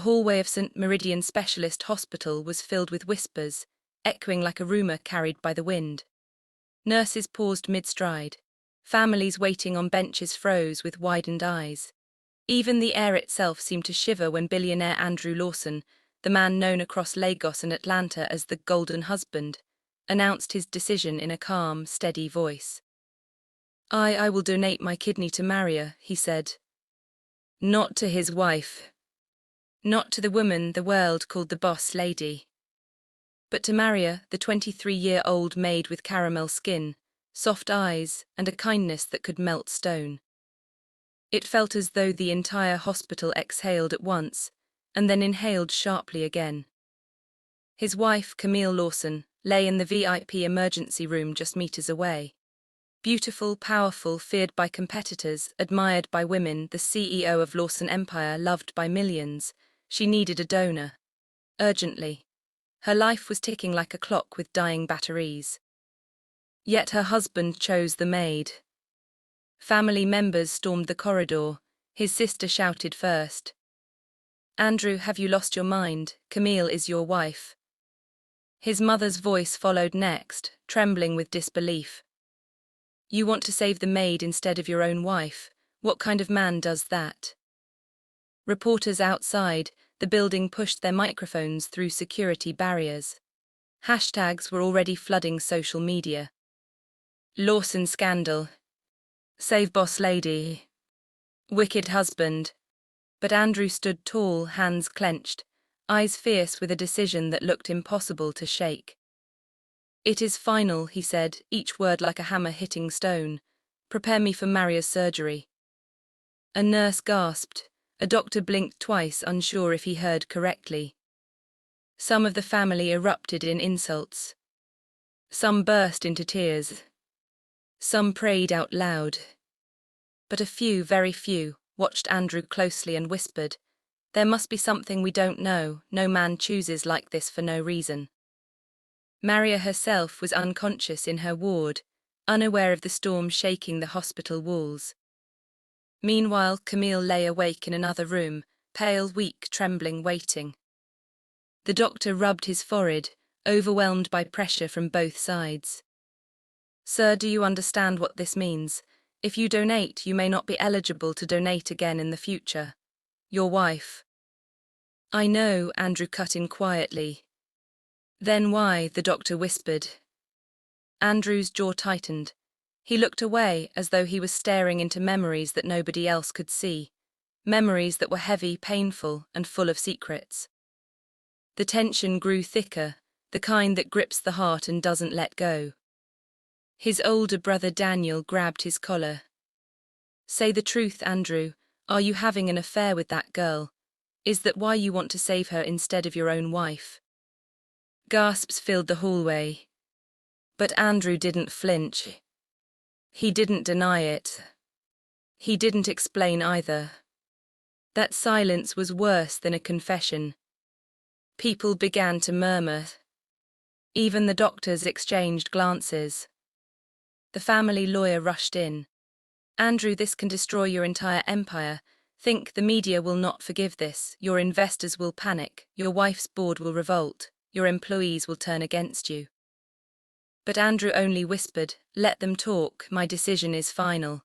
The hallway of St. Meridian Specialist Hospital was filled with whispers, echoing like a rumor carried by the wind. Nurses paused mid-stride. Families waiting on benches froze with widened eyes. Even the air itself seemed to shiver when billionaire Andrew Lawson, the man known across Lagos and Atlanta as the Golden Husband, announced his decision in a calm, steady voice. I will donate my kidney to Maria, he said. Not to his wife. Not to the woman the world called the boss lady. But to Maria, the 23-year-old maid with caramel skin, soft eyes, and a kindness that could melt stone. It felt as though the entire hospital exhaled at once, and then inhaled sharply again. His wife, Camille Lawson, lay in the VIP emergency room just meters away. Beautiful, powerful, feared by competitors, admired by women, the CEO of Lawson Empire, loved by millions, she needed a donor. Urgently. Her life was ticking like a clock with dying batteries. Yet her husband chose the Maid. Family members stormed the corridor. His sister shouted first. Andrew, have you lost your mind? Camille is your wife. His mother's voice followed next, trembling with disbelief. You want to save the Maid instead of your own wife? What kind of man does that? Reporters outside the building pushed their microphones through security barriers. Hashtags were already flooding social media. Lawson scandal. Save boss lady. Wicked husband. But Andrew stood tall, hands clenched, eyes fierce with a decision that looked impossible to shake. It is final, he said, each word like a hammer hitting stone. Prepare me for Maria's surgery. A nurse gasped. A doctor blinked twice, unsure if he heard correctly. Some of the family erupted in insults. Some burst into tears. Some prayed out loud. But a few, very few, watched Andrew closely and whispered, "There must be something we don't know. No man chooses like this for no reason." Maria herself was unconscious in her ward, unaware of the storm shaking the hospital walls. Meanwhile, Camille lay awake in another room, pale, weak, trembling, waiting. The doctor rubbed his forehead, overwhelmed by pressure from both sides. Sir, do you understand what this means? If you donate, you may not be eligible to donate again in the future. Your wife. I know, Andrew cut in quietly. Then why? The doctor whispered. Andrew's jaw tightened. He looked away as though he was staring into memories that nobody else could see. Memories that were heavy, painful, and full of secrets. The tension grew thicker, the kind that grips the heart and doesn't let go. His older brother Daniel grabbed his collar. Say the truth, Andrew. Are you having an affair with that girl? Is that why you want to save her instead of your own wife? Gasps filled the hallway. But Andrew didn't flinch. He didn't deny it. He didn't explain either. That silence was worse than a confession. People began to murmur. Even the doctors exchanged glances. The family lawyer rushed in. Andrew, this can destroy your entire empire. Think the media will not forgive this. Your investors will panic. Your wife's board will revolt. Your employees will turn against you. But Andrew only whispered, "Let them talk, my decision is final."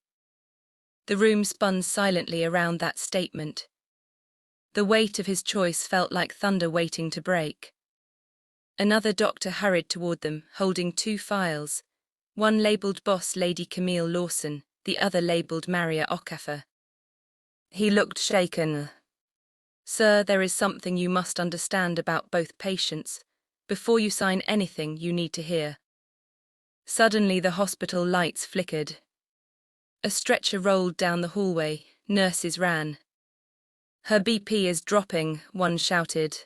The room spun silently around that statement. The weight of his choice felt like thunder waiting to break. Another doctor hurried toward them, holding two files, one labeled Boss Lady Camille Lawson, the other labeled Maria Okafor. He looked shaken. "Sir, there is something you must understand about both patients. Before you sign anything, you need to hear." Suddenly the hospital lights flickered. A stretcher rolled down the hallway, nurses ran. "Her BP is dropping," one shouted.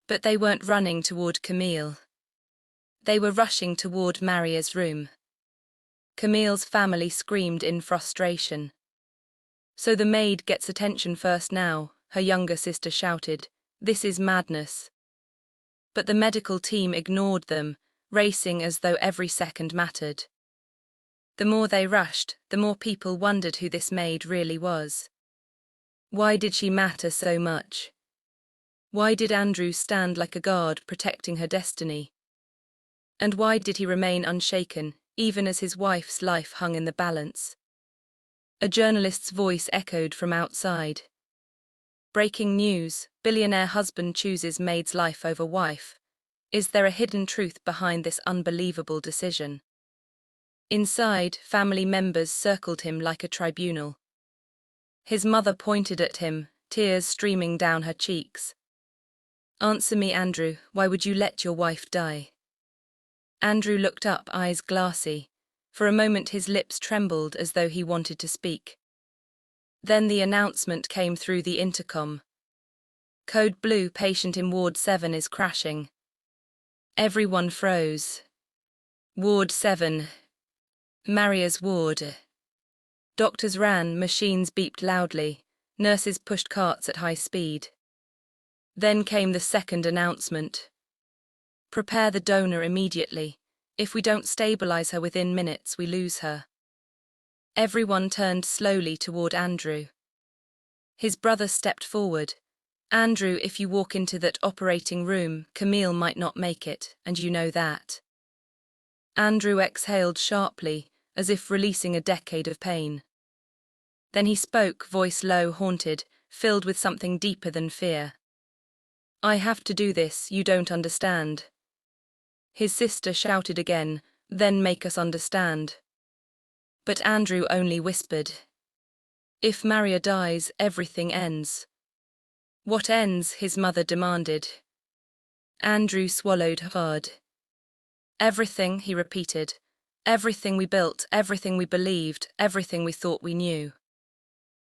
But they weren't running toward Camille. They were rushing toward Maria's room. Camille's family screamed in frustration. "So the maid gets attention first now," her younger sister shouted. "This is madness." But the medical team ignored them, racing as though every second mattered. The more they rushed, the more people wondered who this maid really was. Why did she matter so much? Why did Andrew stand like a guard protecting her destiny? And why did he remain unshaken, even as his wife's life hung in the balance? A journalist's voice echoed from outside. Breaking news: billionaire husband chooses maid's life over wife. Is there a hidden truth behind this unbelievable decision? Inside, family members circled him like a tribunal. His mother pointed at him, tears streaming down her cheeks. "Answer me, Andrew, why would you let your wife die?" Andrew looked up, eyes glassy. For a moment his lips trembled as though he wanted to speak. Then the announcement came through the intercom. "Code Blue, patient in Ward 7 is crashing." Everyone froze. Ward 7. Maria's ward. Doctors ran, machines beeped loudly, nurses pushed carts at high speed. Then came the second announcement. "Prepare the donor immediately. If we don't stabilize her within minutes, we lose her." Everyone turned slowly toward Andrew. His brother stepped forward. "Andrew, if you walk into that operating room, Camille might not make it, and you know that." Andrew exhaled sharply, as if releasing a decade of pain. Then he spoke, voice low, haunted, filled with something deeper than fear. "I have to do this, you don't understand." His sister shouted again, "Then make us understand." But Andrew only whispered, "If Maria dies, everything ends." "What ends?" his mother demanded. Andrew swallowed hard. "Everything," he repeated. "Everything we built, everything we believed, everything we thought we knew."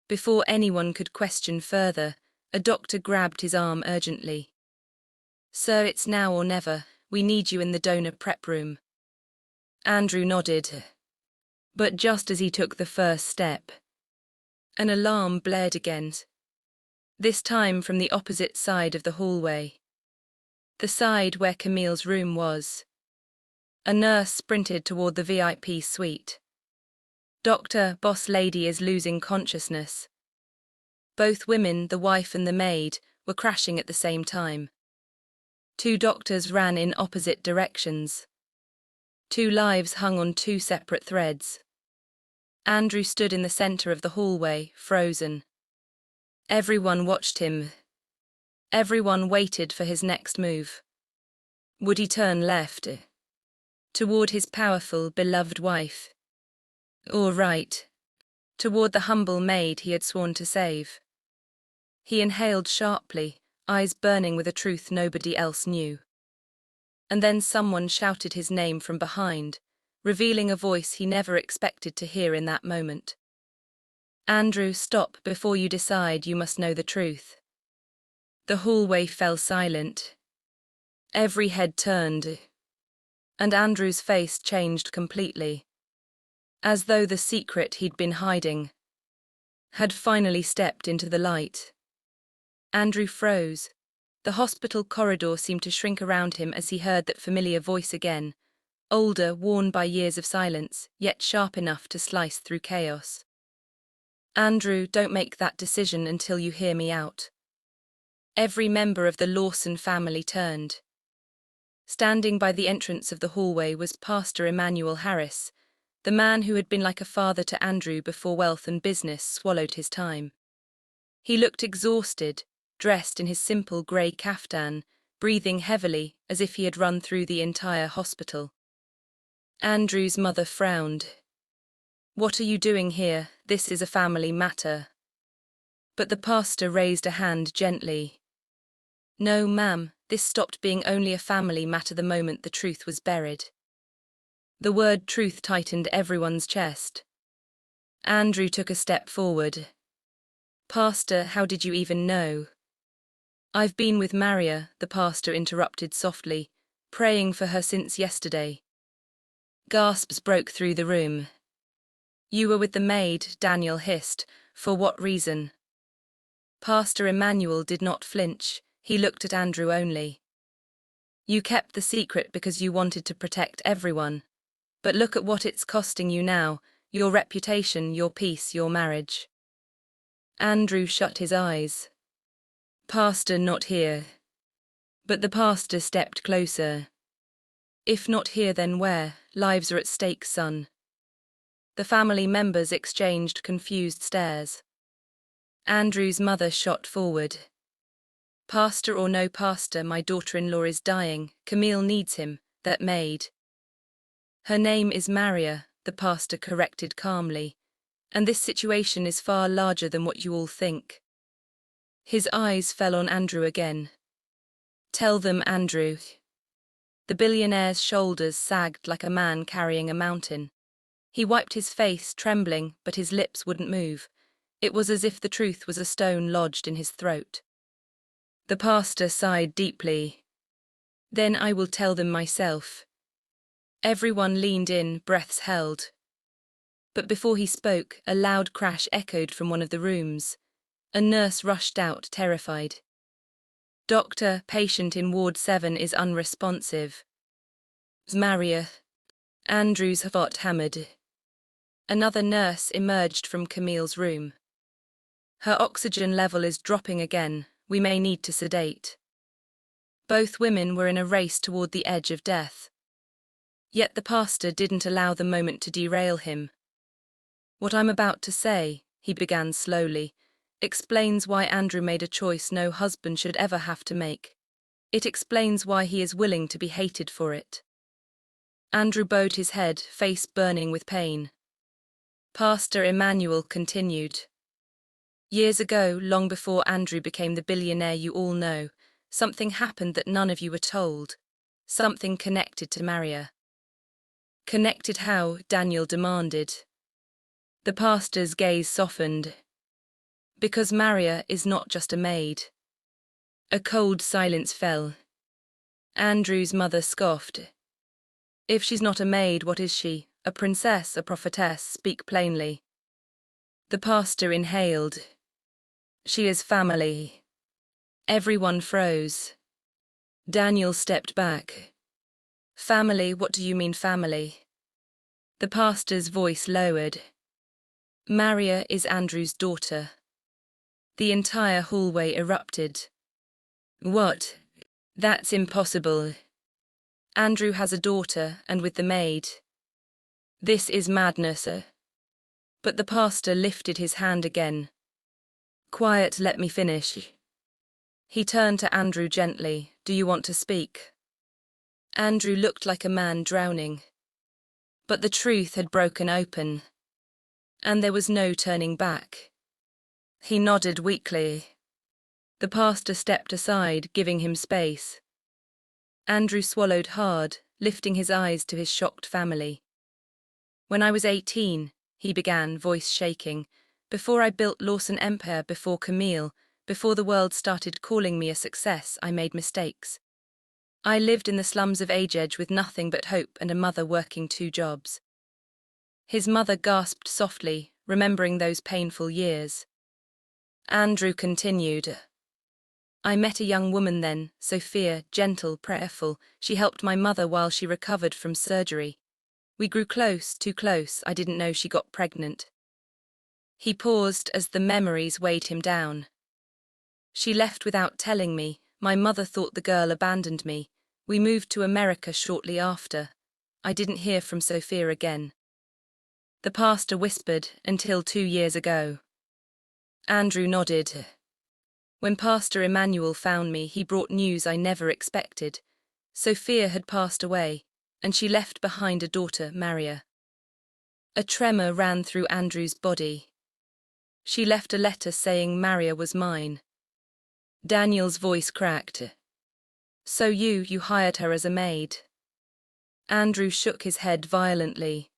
Before anyone could question further, a doctor grabbed his arm urgently. "Sir, it's now or never. We need you in the donor prep room." Andrew nodded. But just as he took the first step, an alarm blared again. This time from the opposite side of the hallway. The side where Camille's room was. A nurse sprinted toward the VIP suite. "Doctor, boss lady is losing consciousness." Both women, the wife and the maid, were crashing at the same time. Two doctors ran in opposite directions. Two lives hung on two separate threads. Andrew stood in the center of the hallway, frozen. Everyone watched him. Everyone waited for his next move. Would he turn left? Toward his powerful, beloved wife? Or right? Toward the humble maid he had sworn to save? He inhaled sharply, eyes burning with a truth nobody else knew. And then someone shouted his name from behind, revealing a voice he never expected to hear in that moment. "Andrew, stop before you decide. You must know the truth." The hallway fell silent. Every head turned. And Andrew's face changed completely. As though the secret he'd been hiding had finally stepped into the light. Andrew froze. The hospital corridor seemed to shrink around him as he heard that familiar voice again, older, worn by years of silence, yet sharp enough to slice through chaos. "Andrew, don't make that decision until you hear me out." Every member of the Lawson family turned. Standing by the entrance of the hallway was Pastor Emmanuel Harris, the man who had been like a father to Andrew before wealth and business swallowed his time. He looked exhausted, dressed in his simple grey caftan, breathing heavily as if he had run through the entire hospital. Andrew's mother frowned. "What are you doing here? This is a family matter." But the pastor raised a hand gently. "No, ma'am, this stopped being only a family matter the moment the truth was buried." The word truth tightened everyone's chest. Andrew took a step forward. "Pastor, how did you even know?" "I've been with Maria," the pastor interrupted softly, "praying for her since yesterday." Gasps broke through the room. "You were with the maid," Daniel hissed. "For what reason?" Pastor Emmanuel did not flinch. He looked at Andrew only. "You kept the secret because you wanted to protect everyone. But look at what it's costing you now, your reputation, your peace, your marriage." Andrew shut his eyes. Pastor not here. But the pastor stepped closer. If not here, then where? Lives are at stake, son. The family members exchanged confused stares. Andrew's mother shot forward. Pastor or no pastor, my daughter-in-law is dying. Camille needs him, that maid. Her name is Maria, the pastor corrected calmly, and this situation is far larger than what you all think. His eyes fell on Andrew again. Tell them, Andrew. The billionaire's shoulders sagged like a man carrying a mountain. He wiped his face, trembling, but his lips wouldn't move. It was as if the truth was a stone lodged in his throat. The pastor sighed deeply. Then I will tell them myself. Everyone leaned in, breaths held. But before he spoke, a loud crash echoed from one of the rooms. A nurse rushed out, terrified. Doctor, patient in Ward 7 is unresponsive. Maria. Andrew's heart hammered. Another nurse emerged from Camille's room. Her oxygen level is dropping again. We may need to sedate. Both women were in a race toward the edge of death. Yet the pastor didn't allow the moment to derail him. What I'm about to say, he began slowly, explains why Andrew made a choice no husband should ever have to make. It explains why he is willing to be hated for it. Andrew bowed his head, face burning with pain. Pastor Emmanuel continued. Years ago, long before Andrew became the billionaire you all know, something happened that none of you were told. Something connected to Maria. Connected how? Daniel demanded. The pastor's gaze softened. Because Maria is not just a maid. A cold silence fell. Andrew's mother scoffed. If she's not a maid, what is she? A princess, a prophetess, speak plainly. The pastor inhaled. She is family. Everyone froze. Daniel stepped back. Family, what do you mean family? The pastor's voice lowered. Maria is Andrew's daughter. The entire hallway erupted. What? That's impossible. Andrew has a daughter, and with the maid. This is madness. But the pastor lifted his hand again. Quiet, let me finish. He turned to Andrew gently. Do you want to speak? Andrew looked like a man drowning. But the truth had broken open. And there was no turning back. He nodded weakly. The pastor stepped aside, giving him space. Andrew swallowed hard, lifting his eyes to his shocked family. When I was 18, he began, voice shaking, before I built Lawson Empire, before Camille, before the world started calling me a success, I made mistakes. I lived in the slums of Age with nothing but hope and a mother working 2 jobs. His mother gasped softly, remembering those painful years. Andrew continued. I met a young woman then, Sophia, gentle, prayerful. She helped my mother while she recovered from surgery. We grew close, too close. I didn't know she got pregnant. He paused as the memories weighed him down. She left without telling me. My mother thought the girl abandoned me. We moved to America shortly after. I didn't hear from Sophia again. The pastor whispered, until 2 years ago. Andrew nodded. When Pastor Emmanuel found me, he brought news I never expected. Sophia had passed away, and she left behind a daughter, Maria. A tremor ran through Andrew's body. She left a letter saying Maria was mine. Daniel's voice cracked. So you hired her as a maid? Andrew shook his head violently.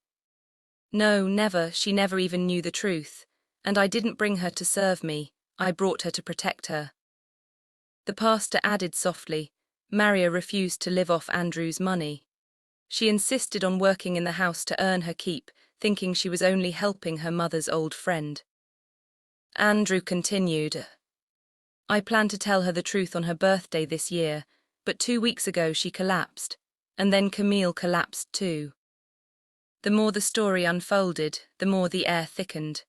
No, never. She never even knew the truth. And I didn't bring her to serve me. I brought her to protect her. The pastor added softly, Maria refused to live off Andrew's money. She insisted on working in the house to earn her keep, thinking she was only helping her mother's old friend. Andrew continued. I planned to tell her the truth on her birthday this year, but 2 weeks ago she collapsed, and then Camille collapsed too. The more the story unfolded, the more the air thickened.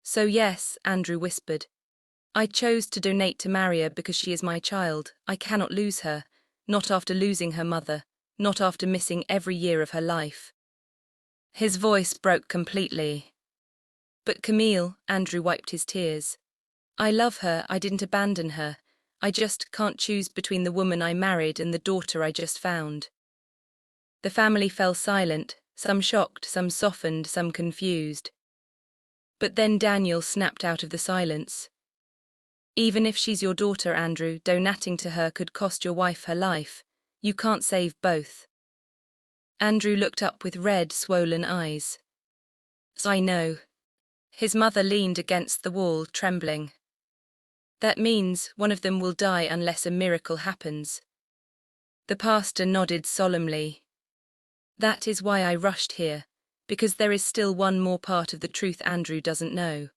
So yes, Andrew whispered, I chose to donate to Maria because she is my child. I cannot lose her, not after losing her mother, not after missing every year of her life. His voice broke completely. But Camille, Andrew wiped his tears. I love her, I didn't abandon her. I just can't choose between the woman I married and the daughter I just found. The family fell silent, some shocked, some softened, some confused. But then Daniel snapped out of the silence. Even if she's your daughter, Andrew, donating to her could cost your wife her life. You can't save both. Andrew looked up with red, swollen eyes. I know. His mother leaned against the wall, trembling. That means one of them will die unless a miracle happens. The pastor nodded solemnly. That is why I rushed here, because there is still one more part of the truth Andrew doesn't know.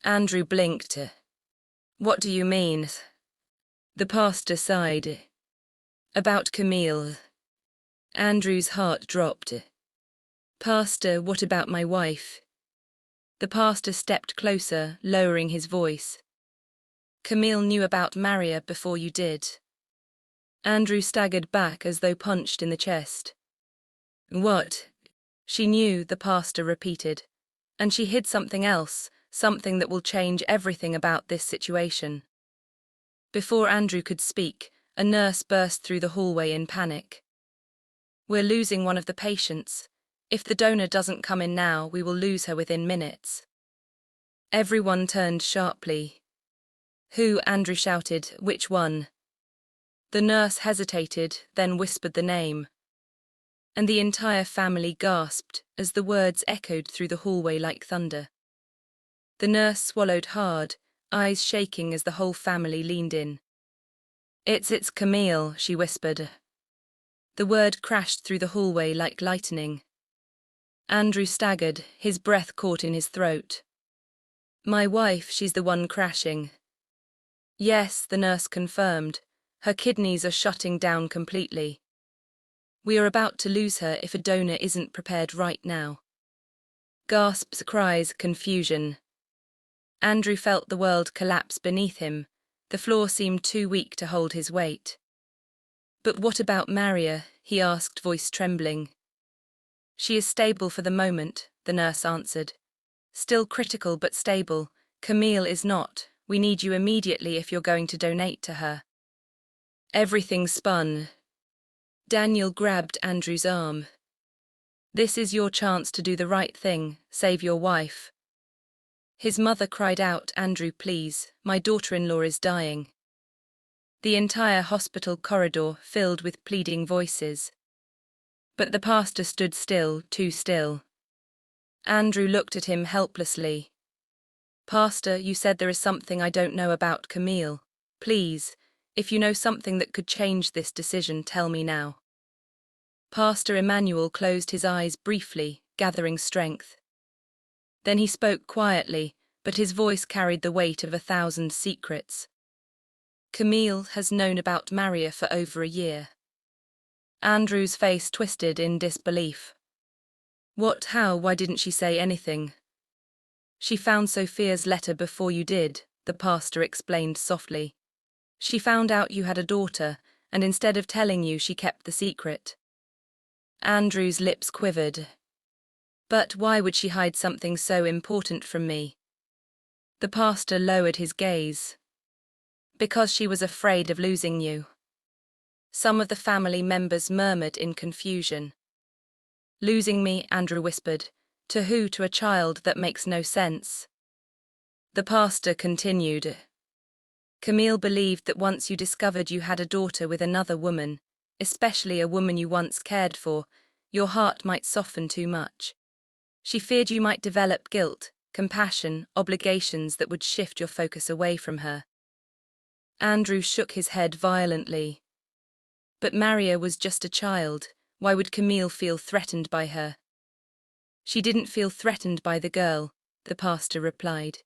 Andrew blinked. What do you mean? The pastor sighed. About Camille. Andrew's heart dropped. Pastor, what about my wife? The pastor stepped closer, lowering his voice. Camille knew about Maria before you did. Andrew staggered back as though punched in the chest. What? She knew, the pastor repeated. And she hid something else, something that will change everything about this situation. Before Andrew could speak, a nurse burst through the hallway in panic. We're losing one of the patients. If the donor doesn't come in now, we will lose her within minutes. Everyone turned sharply. Who? Andrew shouted. Which one? The nurse hesitated, then whispered the name. And the entire family gasped as the words echoed through the hallway like thunder. The nurse swallowed hard, eyes shaking as the whole family leaned in. It's Camille, she whispered. The word crashed through the hallway like lightning. Andrew staggered, his breath caught in his throat. My wife, she's the one crashing. Yes, the nurse confirmed. Her kidneys are shutting down completely. We are about to lose her if a donor isn't prepared right now. Gasps, cries, confusion. Andrew felt the world collapse beneath him. The floor seemed too weak to hold his weight. But what about Maria? He asked, voice trembling. She is stable for the moment, the nurse answered. Still critical but stable. Camille is not. We need you immediately if you're going to donate to her. Everything spun. Daniel grabbed Andrew's arm. This is your chance to do the right thing, save your wife. His mother cried out, Andrew, please, my daughter-in-law is dying. The entire hospital corridor filled with pleading voices. But the pastor stood still, too still. Andrew looked at him helplessly. Pastor, you said there is something I don't know about Camille. Please, if you know something that could change this decision, tell me now. Pastor Emmanuel closed his eyes briefly, gathering strength. Then he spoke quietly, but his voice carried the weight of 1,000 secrets. Camille has known about Maria for over a year. Andrew's face twisted in disbelief. What, how, why didn't she say anything? She found Sophia's letter before you did, the pastor explained softly. She found out you had a daughter, and instead of telling you, she kept the secret. Andrew's lips quivered. But why would she hide something so important from me? The pastor lowered his gaze. Because she was afraid of losing you. Some of the family members murmured in confusion. Losing me, Andrew whispered. To who? To a child? That makes no sense. The pastor continued. Camille believed that once you discovered you had a daughter with another woman, especially a woman you once cared for, your heart might soften too much. She feared you might develop guilt, compassion, obligations that would shift your focus away from her. Andrew shook his head violently. But Maria was just a child. Why would Camille feel threatened by her? She didn't feel threatened by the girl, the pastor replied.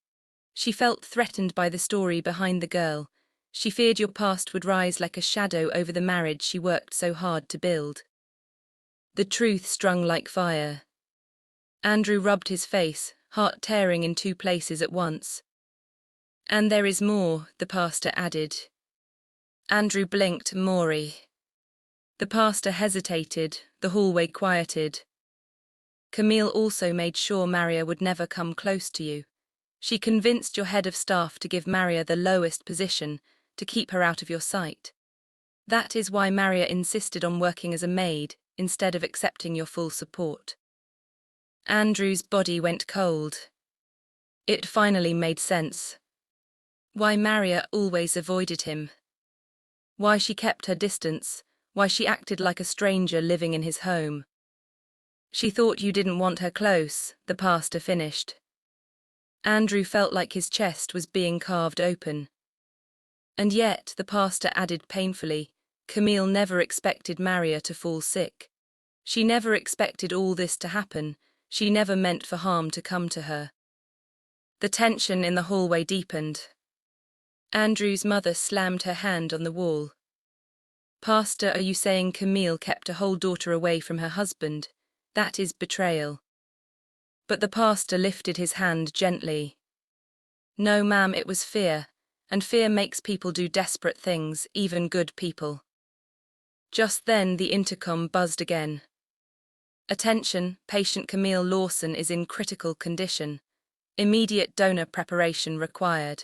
She felt threatened by the story behind the girl. She feared your past would rise like a shadow over the marriage she worked so hard to build. The truth strung like fire. Andrew rubbed his face, heart tearing in two places at once. And there is more, the pastor added. Andrew blinked. Maury. The pastor hesitated, the hallway quieted. Camille also made sure Maria would never come close to you. She convinced your head of staff to give Maria the lowest position, to keep her out of your sight. That is why Maria insisted on working as a maid, instead of accepting your full support. Andrew's body went cold. It finally made sense. Why Maria always avoided him. Why she kept her distance, why she acted like a stranger living in his home. She thought you didn't want her close, the pastor finished. Andrew felt like his chest was being carved open. And yet, the pastor added painfully, Camille never expected Maria to fall sick. She never expected all this to happen, she never meant for harm to come to her. The tension in the hallway deepened. Andrew's mother slammed her hand on the wall. Pastor, are you saying Camille kept a whole daughter away from her husband? That is betrayal. But the pastor lifted his hand gently. No, ma'am, it was fear, and fear makes people do desperate things, even good people. Just then the intercom buzzed again. Attention, patient Camille Lawson is in critical condition. Immediate donor preparation required.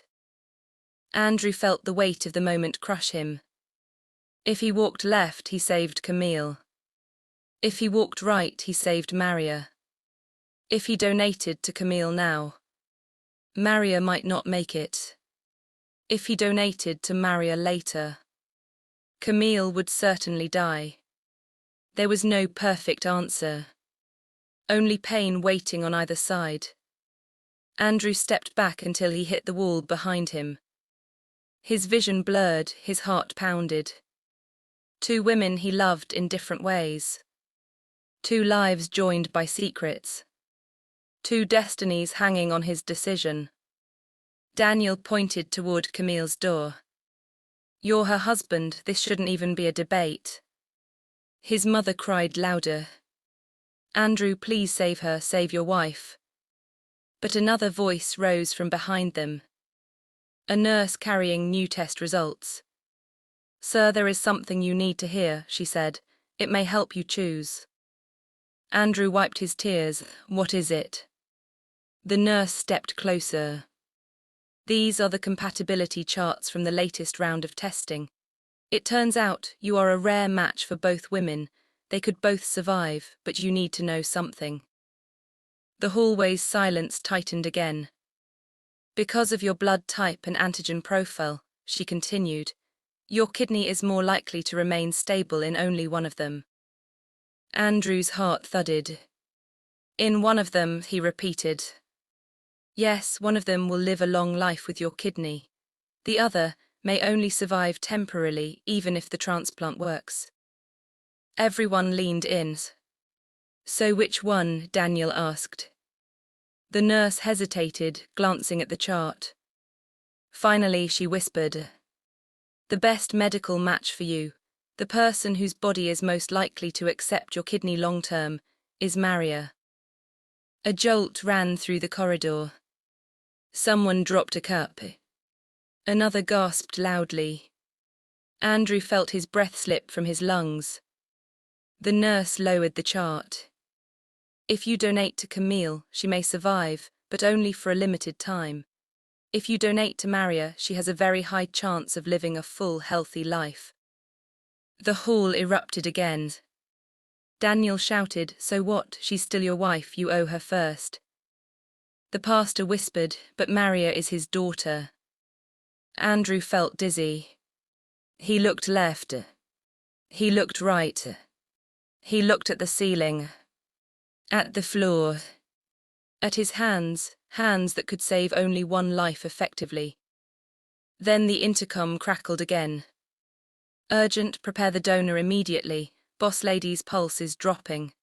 Andrew felt the weight of the moment crush him. If he walked left, he saved Camille. If he walked right, he saved Maria. If he donated to Camille now, Maria might not make it. If he donated to Maria later, Camille would certainly die. There was no perfect answer. Only pain waiting on either side. Andrew stepped back until he hit the wall behind him. His vision blurred, his heart pounded. Two women he loved in different ways. Two lives joined by secrets. Two destinies hanging on his decision. Daniel pointed toward Camille's door. You're her husband, this shouldn't even be a debate. His mother cried louder. Andrew, please save her, save your wife. But another voice rose from behind them. A nurse carrying new test results. Sir, there is something you need to hear, she said. It may help you choose. Andrew wiped his tears. What is it? The nurse stepped closer. These are the compatibility charts from the latest round of testing. It turns out you are a rare match for both women. They could both survive, but you need to know something. The hallway's silence tightened again. Because of your blood type and antigen profile, she continued, your kidney is more likely to remain stable in only one of them. Andrew's heart thudded. In one of them, he repeated. Yes, one of them will live a long life with your kidney. The other may only survive temporarily, even if the transplant works. Everyone leaned in. So which one? Daniel asked. The nurse hesitated, glancing at the chart. Finally, she whispered. The best medical match for you, the person whose body is most likely to accept your kidney long-term, is Maria. A jolt ran through the corridor. Someone dropped a cup. Another gasped loudly. Andrew felt his breath slip from his lungs. The nurse lowered the chart. If you donate to Camille, she may survive, but only for a limited time. If you donate to Maria, she has a very high chance of living a full, healthy life. The hall erupted again. Daniel shouted, so what? She's still your wife, you owe her first. The pastor whispered, but Maria is his daughter. Andrew felt dizzy. He looked left. He looked right. He looked at the ceiling. At the floor. At his hands that could save only one life effectively. Then the intercom crackled again. Urgent, prepare the donor immediately. Boss lady's pulse is dropping.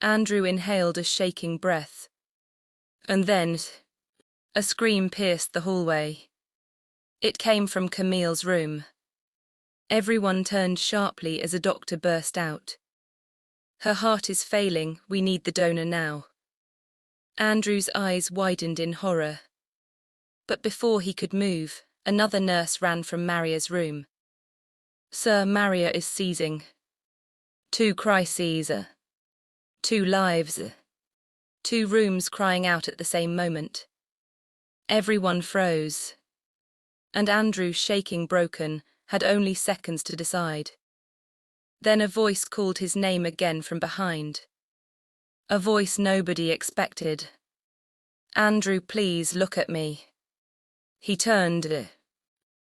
Andrew inhaled a shaking breath. And then, a scream pierced the hallway. It came from Camille's room. Everyone turned sharply as a doctor burst out. Her heart is failing, we need the donor now. Andrew's eyes widened in horror. But before he could move, another nurse ran from Maria's room. "Sir, Maria is seizing. 2 crises. 2 lives. 2 rooms crying out at the same moment." Everyone froze. And Andrew, shaking broken, had only seconds to decide. Then a voice called his name again from behind. A voice nobody expected. "Andrew, please look at me." He turned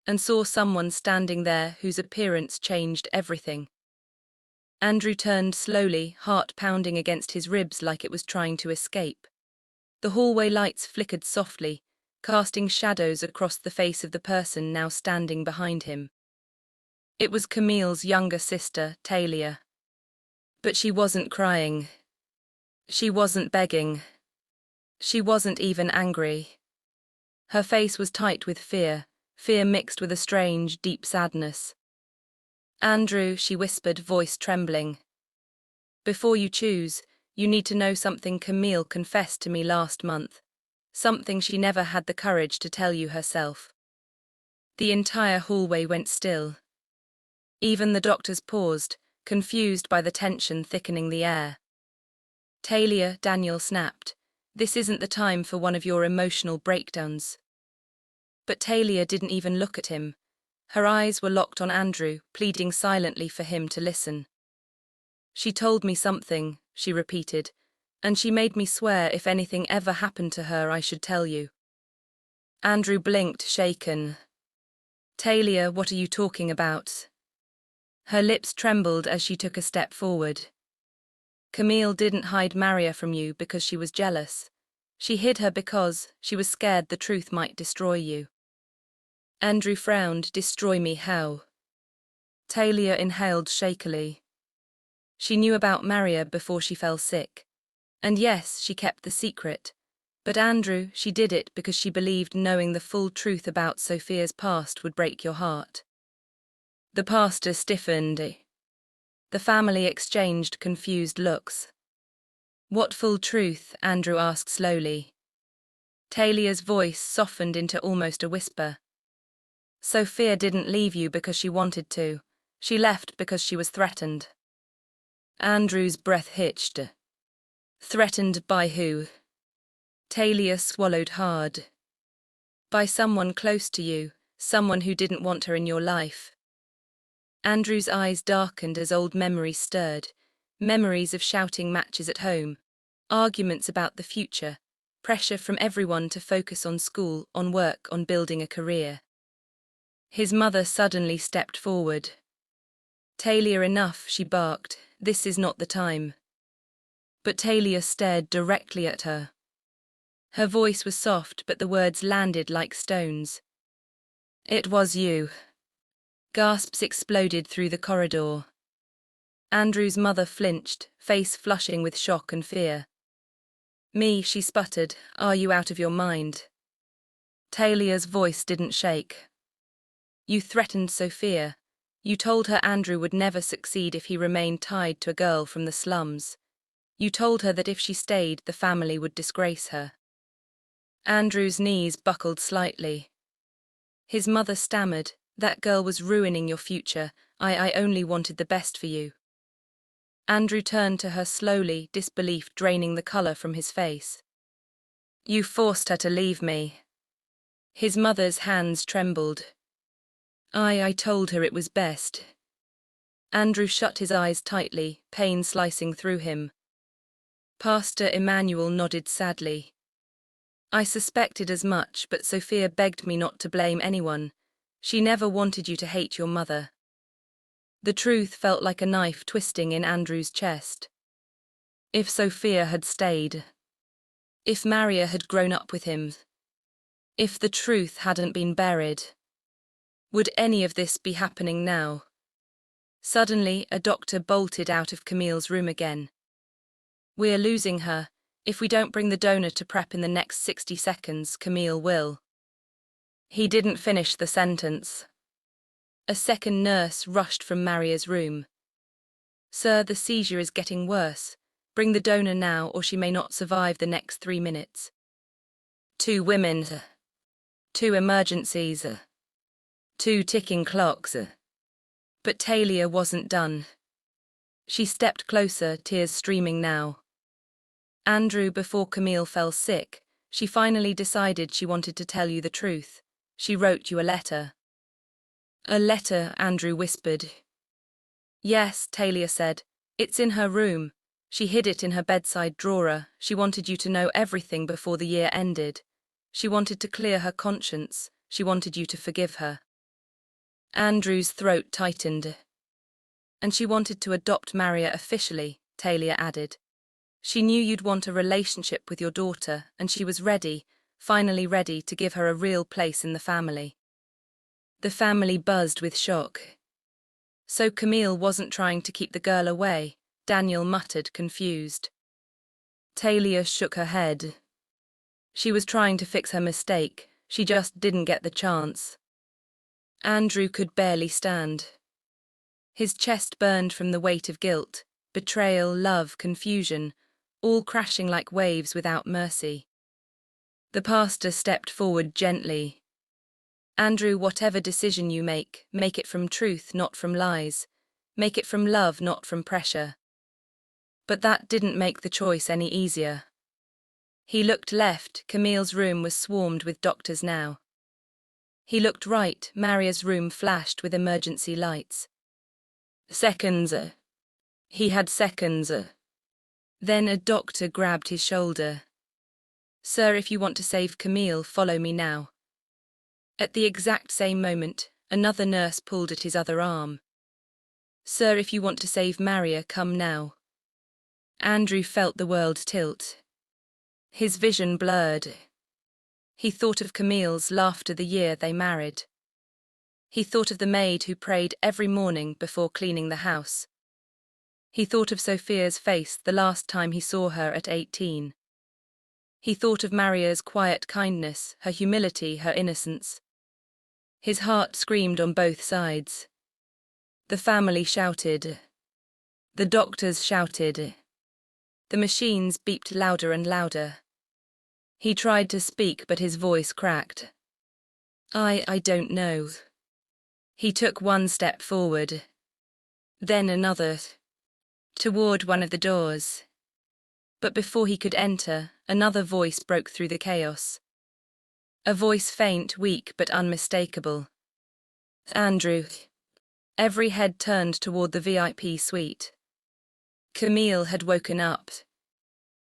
and saw someone standing there whose appearance changed everything. Andrew turned slowly, heart pounding against his ribs like it was trying to escape. The hallway lights flickered softly, casting shadows across the face of the person now standing behind him. It was Camille's younger sister, Talia. But she wasn't crying. She wasn't begging. She wasn't even angry. Her face was tight with fear mixed with a strange, deep sadness. "Andrew," she whispered, voice trembling. "Before you choose, you need to know something Camille confessed to me last month. Something she never had the courage to tell you herself." The entire hallway went still. Even the doctors paused, confused by the tension thickening the air. "Talia," Daniel snapped, "this isn't the time for one of your emotional breakdowns." But Talia didn't even look at him. Her eyes were locked on Andrew, pleading silently for him to listen. "She told me something," she repeated, "and she made me swear if anything ever happened to her I should tell you." Andrew blinked, shaken. "Talia, what are you talking about?" Her lips trembled as she took a step forward. "Camille didn't hide Maria from you because she was jealous. She hid her because she was scared the truth might destroy you." Andrew frowned. "Destroy me, how?" Talia inhaled shakily. She knew about Maria before she fell sick. And yes, she kept the secret. But Andrew, she did it because she believed knowing the full truth about Sophia's past would break your heart. The pastor stiffened. The family exchanged confused looks. "What full truth?" Andrew asked slowly. Talia's voice softened into almost a whisper. "Sophia didn't leave you because she wanted to. She left because she was threatened." Andrew's breath hitched. "Threatened by who?" Talia swallowed hard. "By someone close to you, someone who didn't want her in your life." Andrew's eyes darkened as old memories stirred, memories of shouting matches at home, arguments about the future, pressure from everyone to focus on school, on work, on building a career. His mother suddenly stepped forward. "Talia, enough," she barked. "This is not the time." But Talia stared directly at her. Her voice was soft, but the words landed like stones. "It was you." Gasps exploded through the corridor. Andrew's mother flinched, face flushing with shock and fear. "Me," she sputtered. "Are you out of your mind?" Talia's voice didn't shake. "You threatened Sophia. You told her Andrew would never succeed if he remained tied to a girl from the slums. You told her that if she stayed, the family would disgrace her." Andrew's knees buckled slightly. His mother stammered, "That girl was ruining your future. I only wanted the best for you." Andrew turned to her slowly, disbelief draining the color from his face. "You forced her to leave me." His mother's hands trembled. I told her it was best." Andrew shut his eyes tightly, pain slicing through him. Pastor Emmanuel nodded sadly. "I suspected as much, but Sophia begged me not to blame anyone. She never wanted you to hate your mother." The truth felt like a knife twisting in Andrew's chest. If Sophia had stayed. If Maria had grown up with him. If the truth hadn't been buried. Would any of this be happening now? Suddenly, a doctor bolted out of Camille's room again. "We're losing her. If we don't bring the donor to prep in the next 60 seconds, Camille will." He didn't finish the sentence. A second nurse rushed from Maria's room. "Sir, the seizure is getting worse. Bring the donor now or she may not survive the next 3 minutes." 2 women. 2 emergencies. 2 ticking clocks. But Talia wasn't done. She stepped closer, tears streaming now. Andrew, before Camille fell sick, she finally decided she wanted to tell you the truth. She wrote you a letter. A letter, Andrew whispered. Yes, Talia said. It's in her room. She hid it in her bedside drawer. She wanted you to know everything before the year ended. She wanted to clear her conscience. She wanted you to forgive her. Andrew's throat tightened. And she wanted to adopt Maria officially, Talia added. She knew you'd want a relationship with your daughter, and she was ready, finally ready to give her a real place in the family. The family buzzed with shock. So Camille wasn't trying to keep the girl away, Daniel muttered, confused. Talia shook her head. She was trying to fix her mistake, she just didn't get the chance. Andrew could barely stand. His chest burned from the weight of guilt, betrayal, love, confusion, all crashing like waves without mercy. The pastor stepped forward gently. Andrew, whatever decision you make it from truth, not from lies. Make it from love, not from pressure. But that didn't make the choice any easier. He looked left, Camille's room was swarmed with doctors now. He looked right, Maria's room flashed with emergency lights. Seconds. He had seconds. Then a doctor grabbed his shoulder. Sir, if you want to save Camille, follow me now. At the exact same moment, another nurse pulled at his other arm. Sir, if you want to save Maria, come now. Andrew felt the world tilt. His vision blurred. He thought of Camille's laughter the year they married. He thought of the maid who prayed every morning before cleaning the house. He thought of Sophia's face the last time he saw her at 18. He thought of Maria's quiet kindness, her humility, her innocence. His heart screamed on both sides. The family shouted. The doctors shouted. The machines beeped louder and louder. He tried to speak, but his voice cracked. I don't know. He took one step forward. Then another. Toward one of the doors. But before he could enter, another voice broke through the chaos. A voice faint, weak, but unmistakable. Andrew. Every head turned toward the VIP suite. Camille had woken up.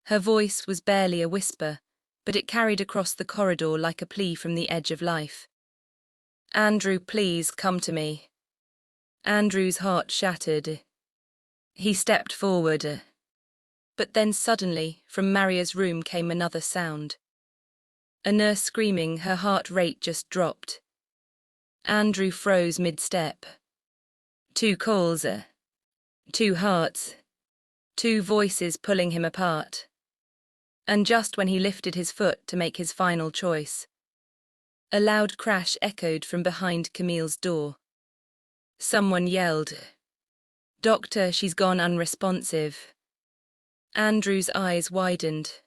Her voice was barely a whisper, but it carried across the corridor like a plea from the edge of life. Andrew, please come to me. Andrew's heart shattered. He stepped forward. But then suddenly, from Maria's room came another sound. A nurse screaming, her heart rate just dropped. Andrew froze mid-step. 2 calls. 2 hearts. 2 voices pulling him apart. And just when he lifted his foot to make his final choice, a loud crash echoed from behind Camille's door. Someone yelled, "Doctor, she's gone unresponsive." Andrew's eyes widened.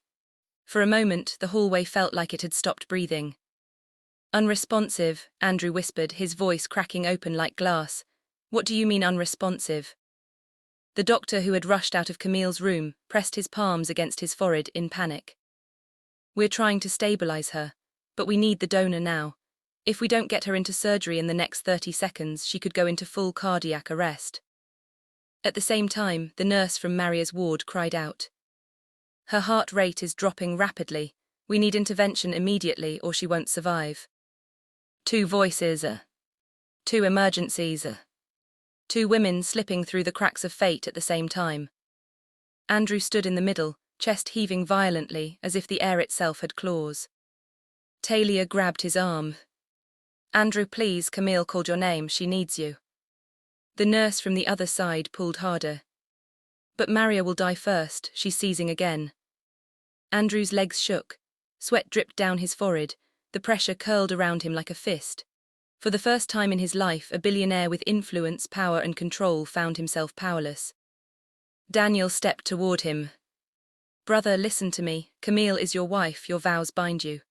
For a moment, the hallway felt like it had stopped breathing. "Unresponsive," Andrew whispered, his voice cracking open like glass. "What do you mean unresponsive?" The doctor, who had rushed out of Camille's room, pressed his palms against his forehead in panic. "We're trying to stabilize her, but we need the donor now. If we don't get her into surgery in the next 30 seconds, she could go into full cardiac arrest." At the same time, the nurse from Maria's ward cried out, "Her heart rate is dropping rapidly. We need intervention immediately or she won't survive." 2 voices. 2 emergencies. 2 women slipping through the cracks of fate at the same time. Andrew stood in the middle, chest heaving violently as if the air itself had claws. Talia grabbed his arm. "Andrew, please, Camille called your name, she needs you." The nurse from the other side pulled harder. "But Maria will die first, she's seizing again." Andrew's legs shook. Sweat dripped down his forehead, the pressure curled around him like a fist. For the first time in his life, a billionaire with influence, power and control found himself powerless. Daniel stepped toward him. "Brother, listen to me. Camille is your wife, your vows bind you."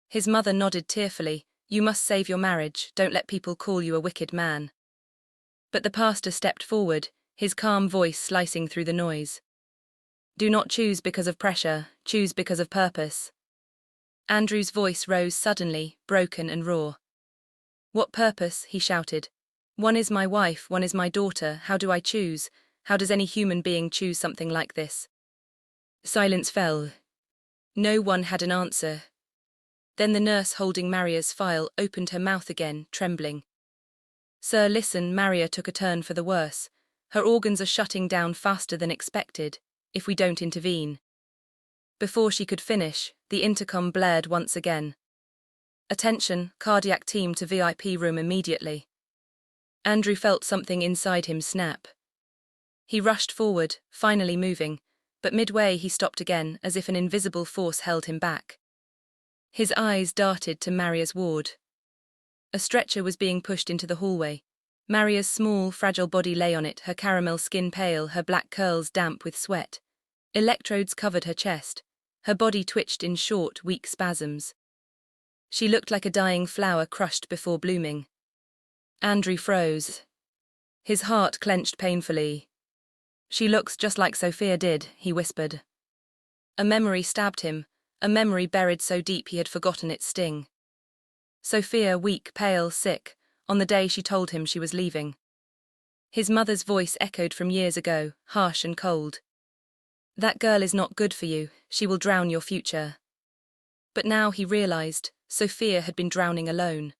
His mother nodded tearfully. You must save your marriage, don't let people call you a wicked man. But the pastor stepped forward, his calm voice slicing through the noise. Do not choose because of pressure, choose because of purpose. Andrew's voice rose suddenly, broken and raw. What purpose? He shouted. One is my wife, one is my daughter, how do I choose? How does any human being choose something like this? Silence fell. No one had an answer. Then the nurse holding Maria's file opened her mouth again, trembling. Sir, listen, Maria took a turn for the worse. Her organs are shutting down faster than expected, if we don't intervene. Before she could finish, the intercom blared once again. Attention, cardiac team to VIP room immediately. Andrew felt something inside him snap. He rushed forward, finally moving, but midway he stopped again, as if an invisible force held him back. His eyes darted to Maria's ward. A stretcher was being pushed into the hallway. Maria's small, fragile body lay on it, her caramel skin pale, her black curls damp with sweat. Electrodes covered her chest. Her body twitched in short, weak spasms. She looked like a dying flower crushed before blooming. Andrew froze. His heart clenched painfully. She looks just like Sophia did, he whispered. A memory stabbed him, a memory buried so deep he had forgotten its sting. Sophia, weak, pale, sick, on the day she told him she was leaving. His mother's voice echoed from years ago, harsh and cold. That girl is not good for you, she will drown your future. But now he realized, Sophia had been drowning alone.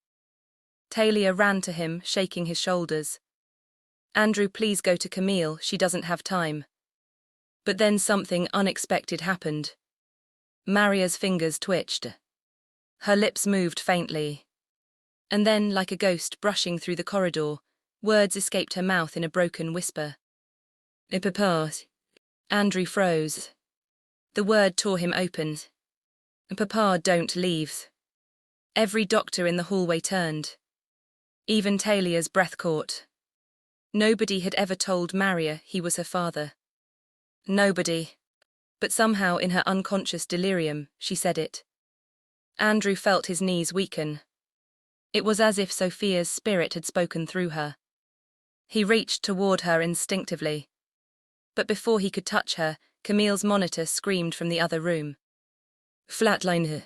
Talia ran to him, shaking his shoulders. Andrew, please go to Camille, she doesn't have time. But then something unexpected happened. Maria's fingers twitched. Her lips moved faintly. And then, like a ghost brushing through the corridor, words escaped her mouth in a broken whisper. Papa. Andrew froze. The word tore him open. Papa, don't leave. Every doctor in the hallway turned. Even Talia's breath caught. Nobody had ever told Maria he was her father. Nobody. But somehow in her unconscious delirium, she said it. Andrew felt his knees weaken. It was as if Sophia's spirit had spoken through her. He reached toward her instinctively. But before he could touch her, Camille's monitor screamed from the other room. Flatline her.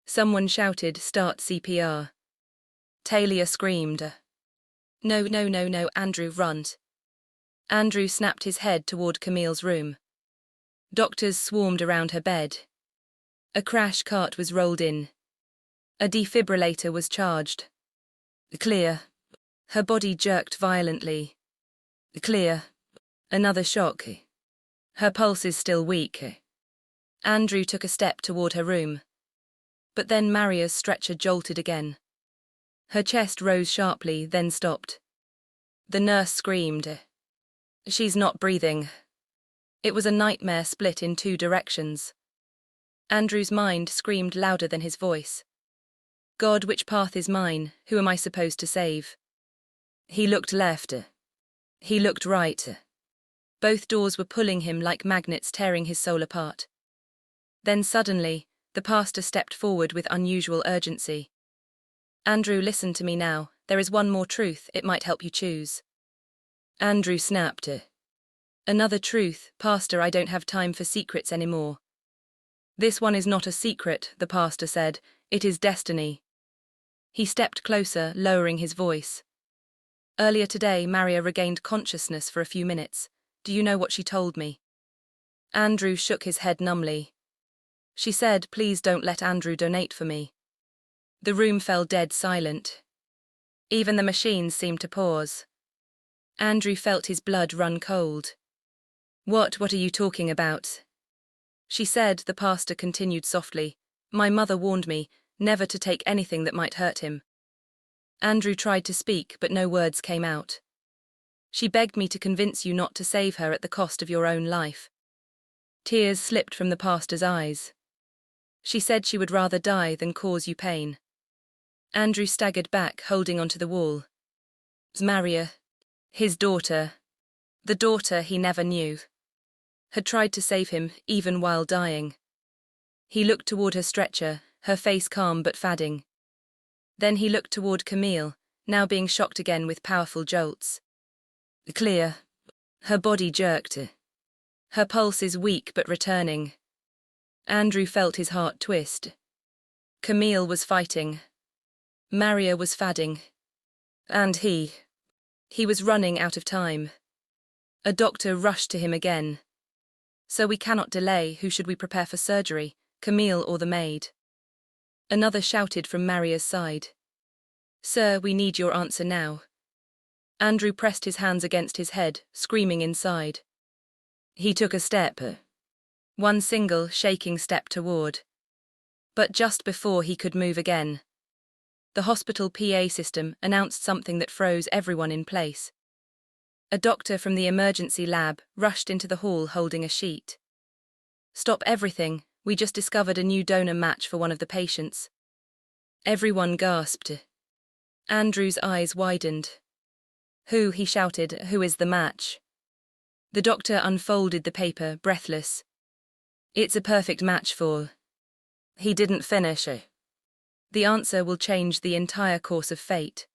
Someone shouted, start CPR. Talia screamed. No, Andrew, run. Andrew snapped his head toward Camille's room. Doctors swarmed around her bed. A crash cart was rolled in. A defibrillator was charged. Clear. Her body jerked violently. Clear. Another shock. Her pulse is still weak. Andrew took a step toward her room. But then Maria's stretcher jolted again. Her chest rose sharply, then stopped. The nurse screamed. She's not breathing. It was a nightmare split in two directions. Andrew's mind screamed louder than his voice. God, which path is mine? Who am I supposed to save? He looked left. He looked right. Both doors were pulling him like magnets, tearing his soul apart. Then suddenly, the pastor stepped forward with unusual urgency. Andrew, listen to me now. There is one more truth, it might help you choose. Andrew snapped. Another truth, Pastor, I don't have time for secrets anymore. This one is not a secret, the pastor said. It is destiny. He stepped closer, lowering his voice. Earlier today, Maria regained consciousness for a few minutes. Do you know what she told me? Andrew shook his head numbly. She said, please don't let Andrew donate for me. The room fell dead silent. Even the machines seemed to pause. Andrew felt his blood run cold. What are you talking about? She said, the pastor continued softly. My mother warned me never to take anything that might hurt him. Andrew tried to speak, but no words came out. She begged me to convince you not to save her at the cost of your own life. Tears slipped from the pastor's eyes. She said she would rather die than cause you pain. Andrew staggered back, holding onto the wall. Maria, his daughter, the daughter he never knew, had tried to save him, even while dying. He looked toward her stretcher, her face calm but fading. Then he looked toward Camille, now being shocked again with powerful jolts. Clear. Her body jerked. Her pulse is weak but returning. Andrew felt his heart twist. Camille was fighting. Maria was fading. And he was running out of time. A doctor rushed to him again. "Sir, we cannot delay. Who should we prepare for surgery, Camille or the maid?" Another shouted from Maria's side. "Sir, we need your answer now." Andrew pressed his hands against his head, screaming inside. He took a step. One single, shaking step toward. But just before he could move again, the hospital PA system announced something that froze everyone in place. A doctor from the emergency lab rushed into the hall holding a sheet. "Stop everything, we just discovered a new donor match for one of the patients." Everyone gasped. Andrew's eyes widened. "Who?" he shouted. "Who is the match?" The doctor unfolded the paper, breathless. "It's a perfect match for..." He didn't finish. "The answer will change the entire course of fate."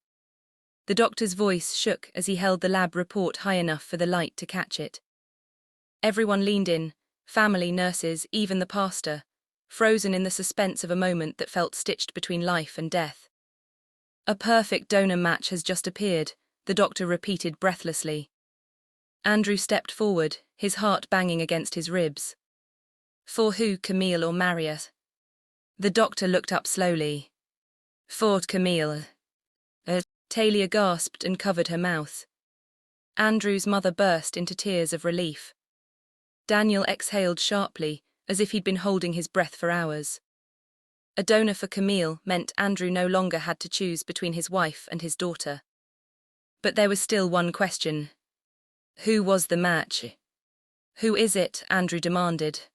The doctor's voice shook as he held the lab report high enough for the light to catch it. Everyone leaned in, family, nurses, even the pastor, frozen in the suspense of a moment that felt stitched between life and death. "A perfect donor match has just appeared," the doctor repeated breathlessly. Andrew stepped forward, his heart banging against his ribs. "For who, Camille or Maria?" The doctor looked up slowly. "For Camille." Talia gasped and covered her mouth. Andrew's mother burst into tears of relief. Daniel exhaled sharply, as if he'd been holding his breath for hours. A donor for Camille meant Andrew no longer had to choose between his wife and his daughter. But there was still one question. Who was the match? "Who is it?" Andrew demanded.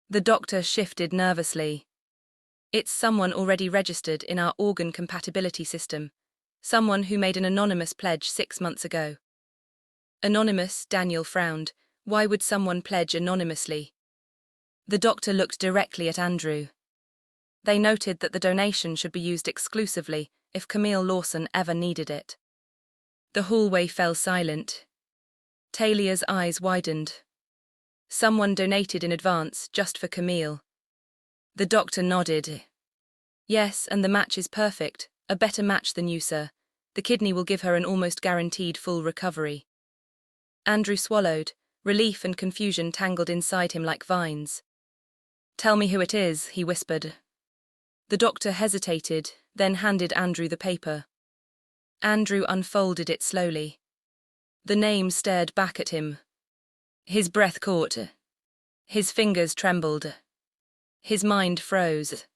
The doctor shifted nervously. "It's someone already registered in our organ compatibility system. Someone who made an anonymous pledge 6 months ago." Anonymous, Daniel frowned. Why would someone pledge anonymously? The doctor looked directly at Andrew. "They noted that the donation should be used exclusively if Camille Lawson ever needed it." The hallway fell silent. Talia's eyes widened. "Someone donated in advance just for Camille." The doctor nodded. "Yes, and the match is perfect. A better match than you, sir. The kidney will give her an almost guaranteed full recovery." Andrew swallowed, relief and confusion tangled inside him like vines. "Tell me who it is," he whispered. The doctor hesitated, then handed Andrew the paper. Andrew unfolded it slowly. The name stared back at him. His breath caught. His fingers trembled. His mind froze.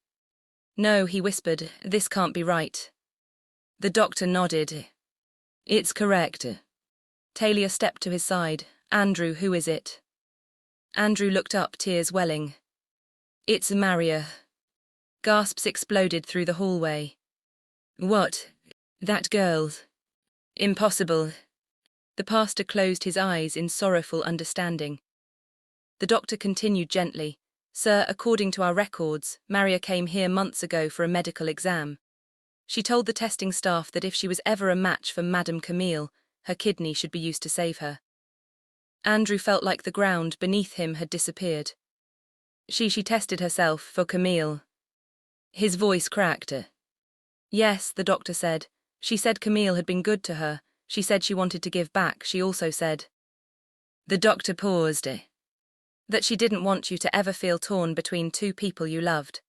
"No," he whispered, "this can't be right." The doctor nodded. "It's correct." Talia stepped to his side. "Andrew, who is it?" Andrew looked up, tears welling. "It's Maria." Gasps exploded through the hallway. "What? That girl? Impossible." The pastor closed his eyes in sorrowful understanding. The doctor continued gently. "Sir, according to our records, Maria came here months ago for a medical exam. She told the testing staff that if she was ever a match for Madame Camille, her kidney should be used to save her." Andrew felt like the ground beneath him had disappeared. She tested herself for Camille." His voice cracked. "Yes," the doctor said. "She said Camille had been good to her. She said she wanted to give back. She also said..." The doctor paused. "That she didn't want you to ever feel torn between two people you loved."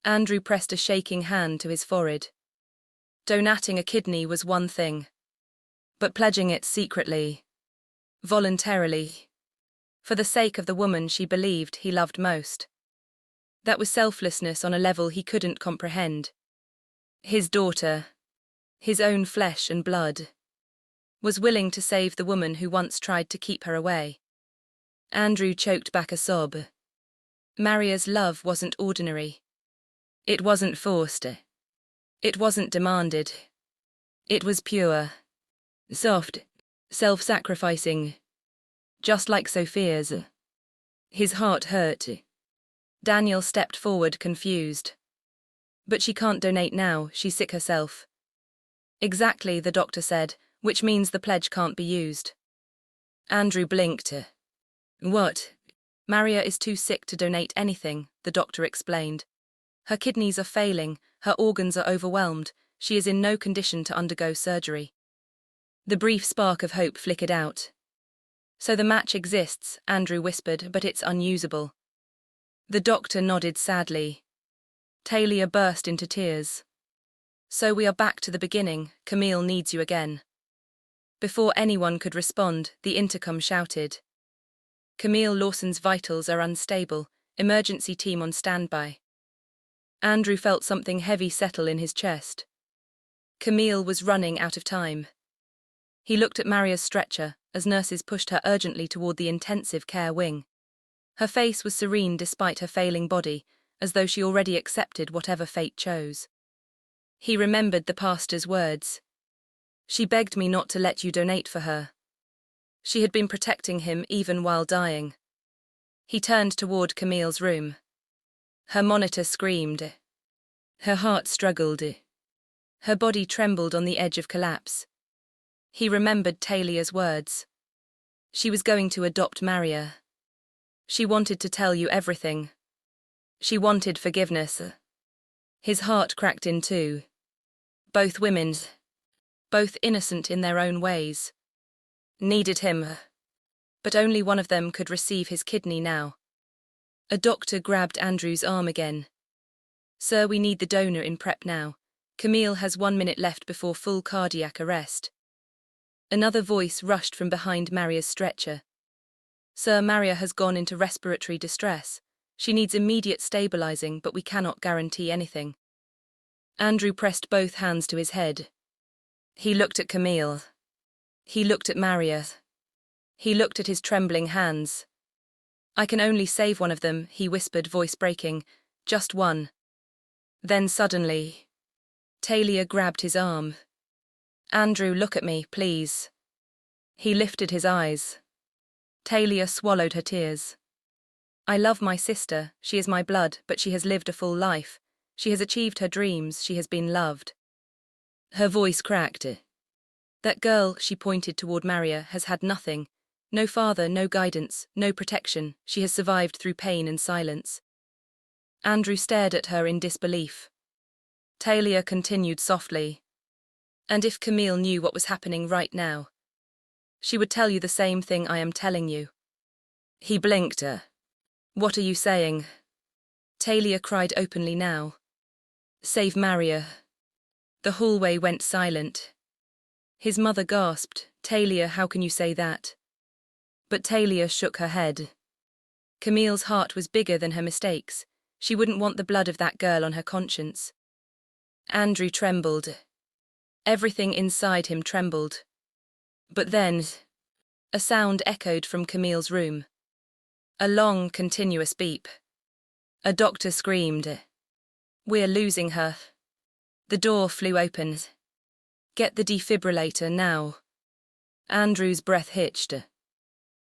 Andrew pressed a shaking hand to his forehead. Donating a kidney was one thing. But pledging it secretly, voluntarily, for the sake of the woman she believed he loved most. That was selflessness on a level he couldn't comprehend. His daughter, his own flesh and blood, was willing to save the woman who once tried to keep her away. Andrew choked back a sob. Maria's love wasn't ordinary. It wasn't forced. It wasn't demanded. It was pure, soft, self-sacrificing, just like Sophia's. His heart hurt. Daniel stepped forward, confused. But she can't donate now, she's sick herself. Exactly, the doctor said, which means the pledge can't be used. Andrew blinked. What? Maria is too sick to donate anything, the doctor explained. Her kidneys are failing, her organs are overwhelmed, she is in no condition to undergo surgery. The brief spark of hope flickered out. So the match exists, Andrew whispered, but it's unusable. The doctor nodded sadly. Talia burst into tears. So we are back to the beginning, Camille needs you again. Before anyone could respond, the intercom shouted. Camille Lawson's vitals are unstable, emergency team on standby. Andrew felt something heavy settle in his chest. Camille was running out of time. He looked at Maria's stretcher as nurses pushed her urgently toward the intensive care wing. Her face was serene despite her failing body, as though she already accepted whatever fate chose. He remembered the pastor's words. She begged me not to let you donate for her. She had been protecting him even while dying. He turned toward Camille's room. Her monitor screamed. Her heart struggled. Her body trembled on the edge of collapse. He remembered Talia's words. She was going to adopt Maria. She wanted to tell you everything. She wanted forgiveness. His heart cracked in two. Both women, both innocent in their own ways, needed him, but only one of them could receive his kidney now. A doctor grabbed Andrew's arm again. Sir, we need the donor in prep now. Camille has 1 minute left before full cardiac arrest. Another voice rushed from behind Maria's stretcher. Sir, Maria has gone into respiratory distress. She needs immediate stabilizing, but we cannot guarantee anything. Andrew pressed both hands to his head. He looked at Camille. He looked at Maria. He looked at his trembling hands. I can only save one of them, he whispered, voice breaking. Just one. Then suddenly, Talia grabbed his arm. Andrew, look at me, please. He lifted his eyes. Talia swallowed her tears. I love my sister, she is my blood, but she has lived a full life. She has achieved her dreams, she has been loved. Her voice cracked. That girl, she pointed toward Maria, has had nothing. No father, no guidance, no protection. She has survived through pain and silence. Andrew stared at her in disbelief. Talia continued softly. And if Camille knew what was happening right now, she would tell you the same thing I am telling you. He blinked. What are you saying? Talia cried openly now. Save Maria. The hallway went silent. His mother gasped, Talia, how can you say that? But Talia shook her head. Camille's heart was bigger than her mistakes. She wouldn't want the blood of that girl on her conscience. Andrew trembled. Everything inside him trembled. But then, a sound echoed from Camille's room. A long, continuous beep. A doctor screamed. We're losing her. The door flew open. Get the defibrillator now. Andrew's breath hitched.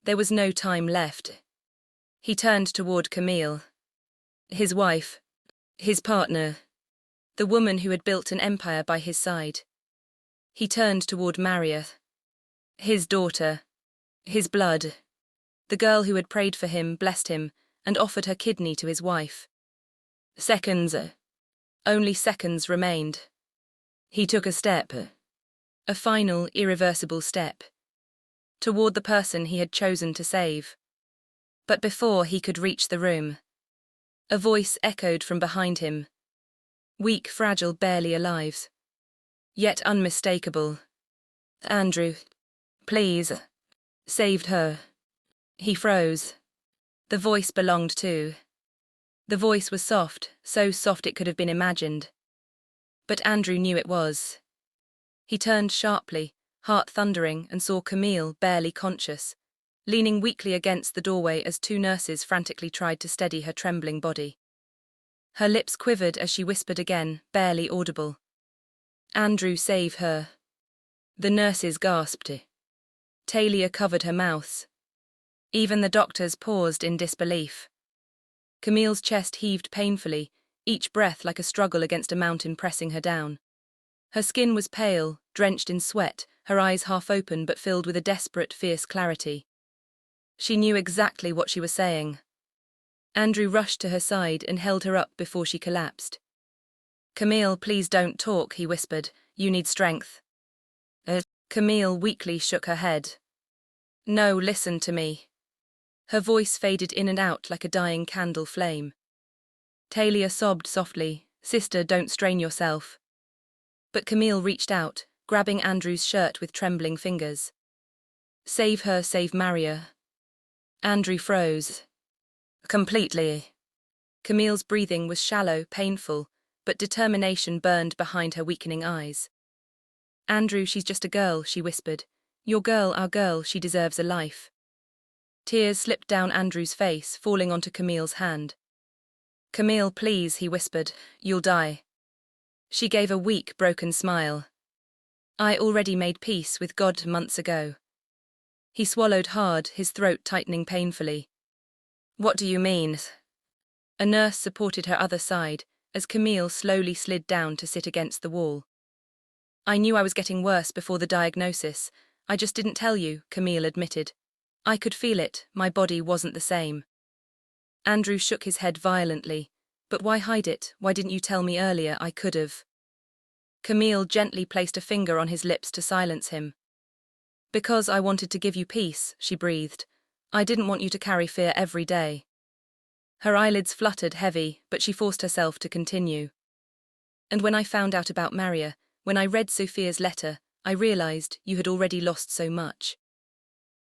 There was no time left. He turned toward Camille. His wife. His partner. The woman who had built an empire by his side. He turned toward Maria. His daughter. His blood. The girl who had prayed for him, blessed him, and offered her kidney to his wife. Seconds. Only seconds remained. He took a step. A final, irreversible step. Toward the person he had chosen to save. But before he could reach the room, a voice echoed from behind him. Weak, fragile, barely alive. Yet unmistakable. Andrew, please. Saved her. He froze. The voice belonged to. The voice was soft, so soft it could have been imagined. But Andrew knew it was. He turned sharply, heart thundering, and saw Camille, barely conscious, leaning weakly against the doorway as two nurses frantically tried to steady her trembling body. Her lips quivered as she whispered again, barely audible. Andrew, save her. The nurses gasped. Talia covered her mouth. Even the doctors paused in disbelief. Camille's chest heaved painfully, each breath like a struggle against a mountain pressing her down. Her skin was pale, drenched in sweat, her eyes half open but filled with a desperate, fierce clarity. She knew exactly what she was saying. Andrew rushed to her side and held her up before she collapsed. "Camille, please don't talk," he whispered. "You need strength." Camille weakly shook her head. "No, listen to me." Her voice faded in and out like a dying candle flame. Talia sobbed softly. "Sister, don't strain yourself." But Camille reached out, grabbing Andrew's shirt with trembling fingers. "Save her, save Maria." Andrew froze. Completely. Camille's breathing was shallow, painful, but determination burned behind her weakening eyes. "Andrew, she's just a girl," she whispered. "Your girl, our girl, she deserves a life." Tears slipped down Andrew's face, falling onto Camille's hand. "Camille, please," he whispered. "You'll die." She gave a weak, broken smile. "I already made peace with God months ago." He swallowed hard, his throat tightening painfully. "What do you mean?" A nurse supported her other side, as Camille slowly slid down to sit against the wall. "I knew I was getting worse before the diagnosis. I just didn't tell you," Camille admitted. "I could feel it, my body wasn't the same." Andrew shook his head violently. "But why hide it? Why didn't you tell me earlier? I could've." Camille gently placed a finger on his lips to silence him. "Because I wanted to give you peace," she breathed. "I didn't want you to carry fear every day." Her eyelids fluttered heavy, but she forced herself to continue. "And when I found out about Maria, when I read Sophia's letter, I realized you had already lost so much."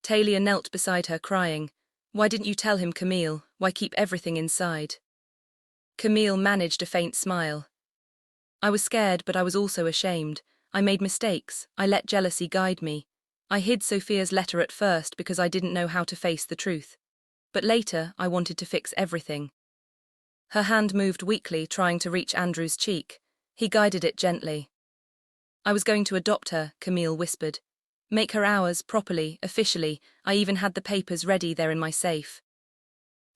Talia knelt beside her, crying. "Why didn't you tell him, Camille? Why keep everything inside?" Camille managed a faint smile. "I was scared, but I was also ashamed. I made mistakes. I let jealousy guide me. I hid Sophia's letter at first because I didn't know how to face the truth. But later, I wanted to fix everything." Her hand moved weakly, trying to reach Andrew's cheek. He guided it gently. "I was going to adopt her," Camille whispered. "Make her ours, properly, officially. I even had the papers ready there in my safe."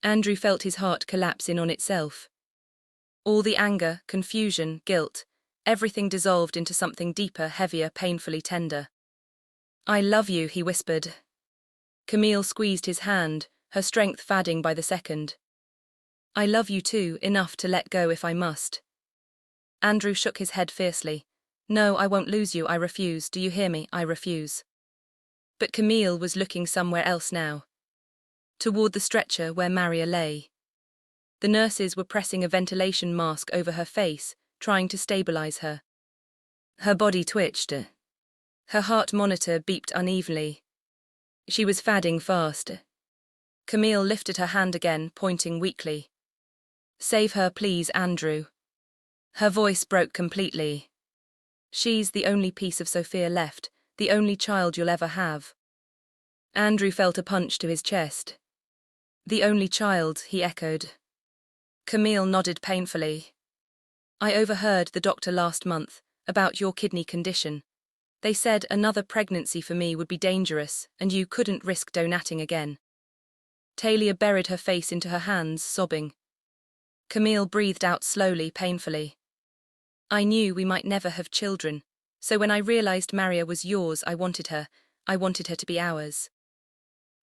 Andrew felt his heart collapse in on itself. All the anger, confusion, guilt, everything dissolved into something deeper, heavier, painfully tender. "I love you," he whispered. Camille squeezed his hand, her strength fading by the second. "I love you too, enough to let go if I must." Andrew shook his head fiercely. "No, I won't lose you, I refuse. Do you hear me? I refuse." But Camille was looking somewhere else now. Toward the stretcher where Maria lay. The nurses were pressing a ventilation mask over her face, trying to stabilize her. Her body twitched. Her heart monitor beeped unevenly. She was fading fast. Camille lifted her hand again, pointing weakly. "Save her, please, Andrew." Her voice broke completely. "She's the only piece of Sophia left, the only child you'll ever have." Andrew felt a punch to his chest. "The only child," he echoed. Camille nodded painfully. "I overheard the doctor last month about your kidney condition. They said another pregnancy for me would be dangerous and you couldn't risk donating again." Talia buried her face into her hands, sobbing. Camille breathed out slowly, painfully. "I knew we might never have children, so when I realized Maria was yours, I wanted her to be ours."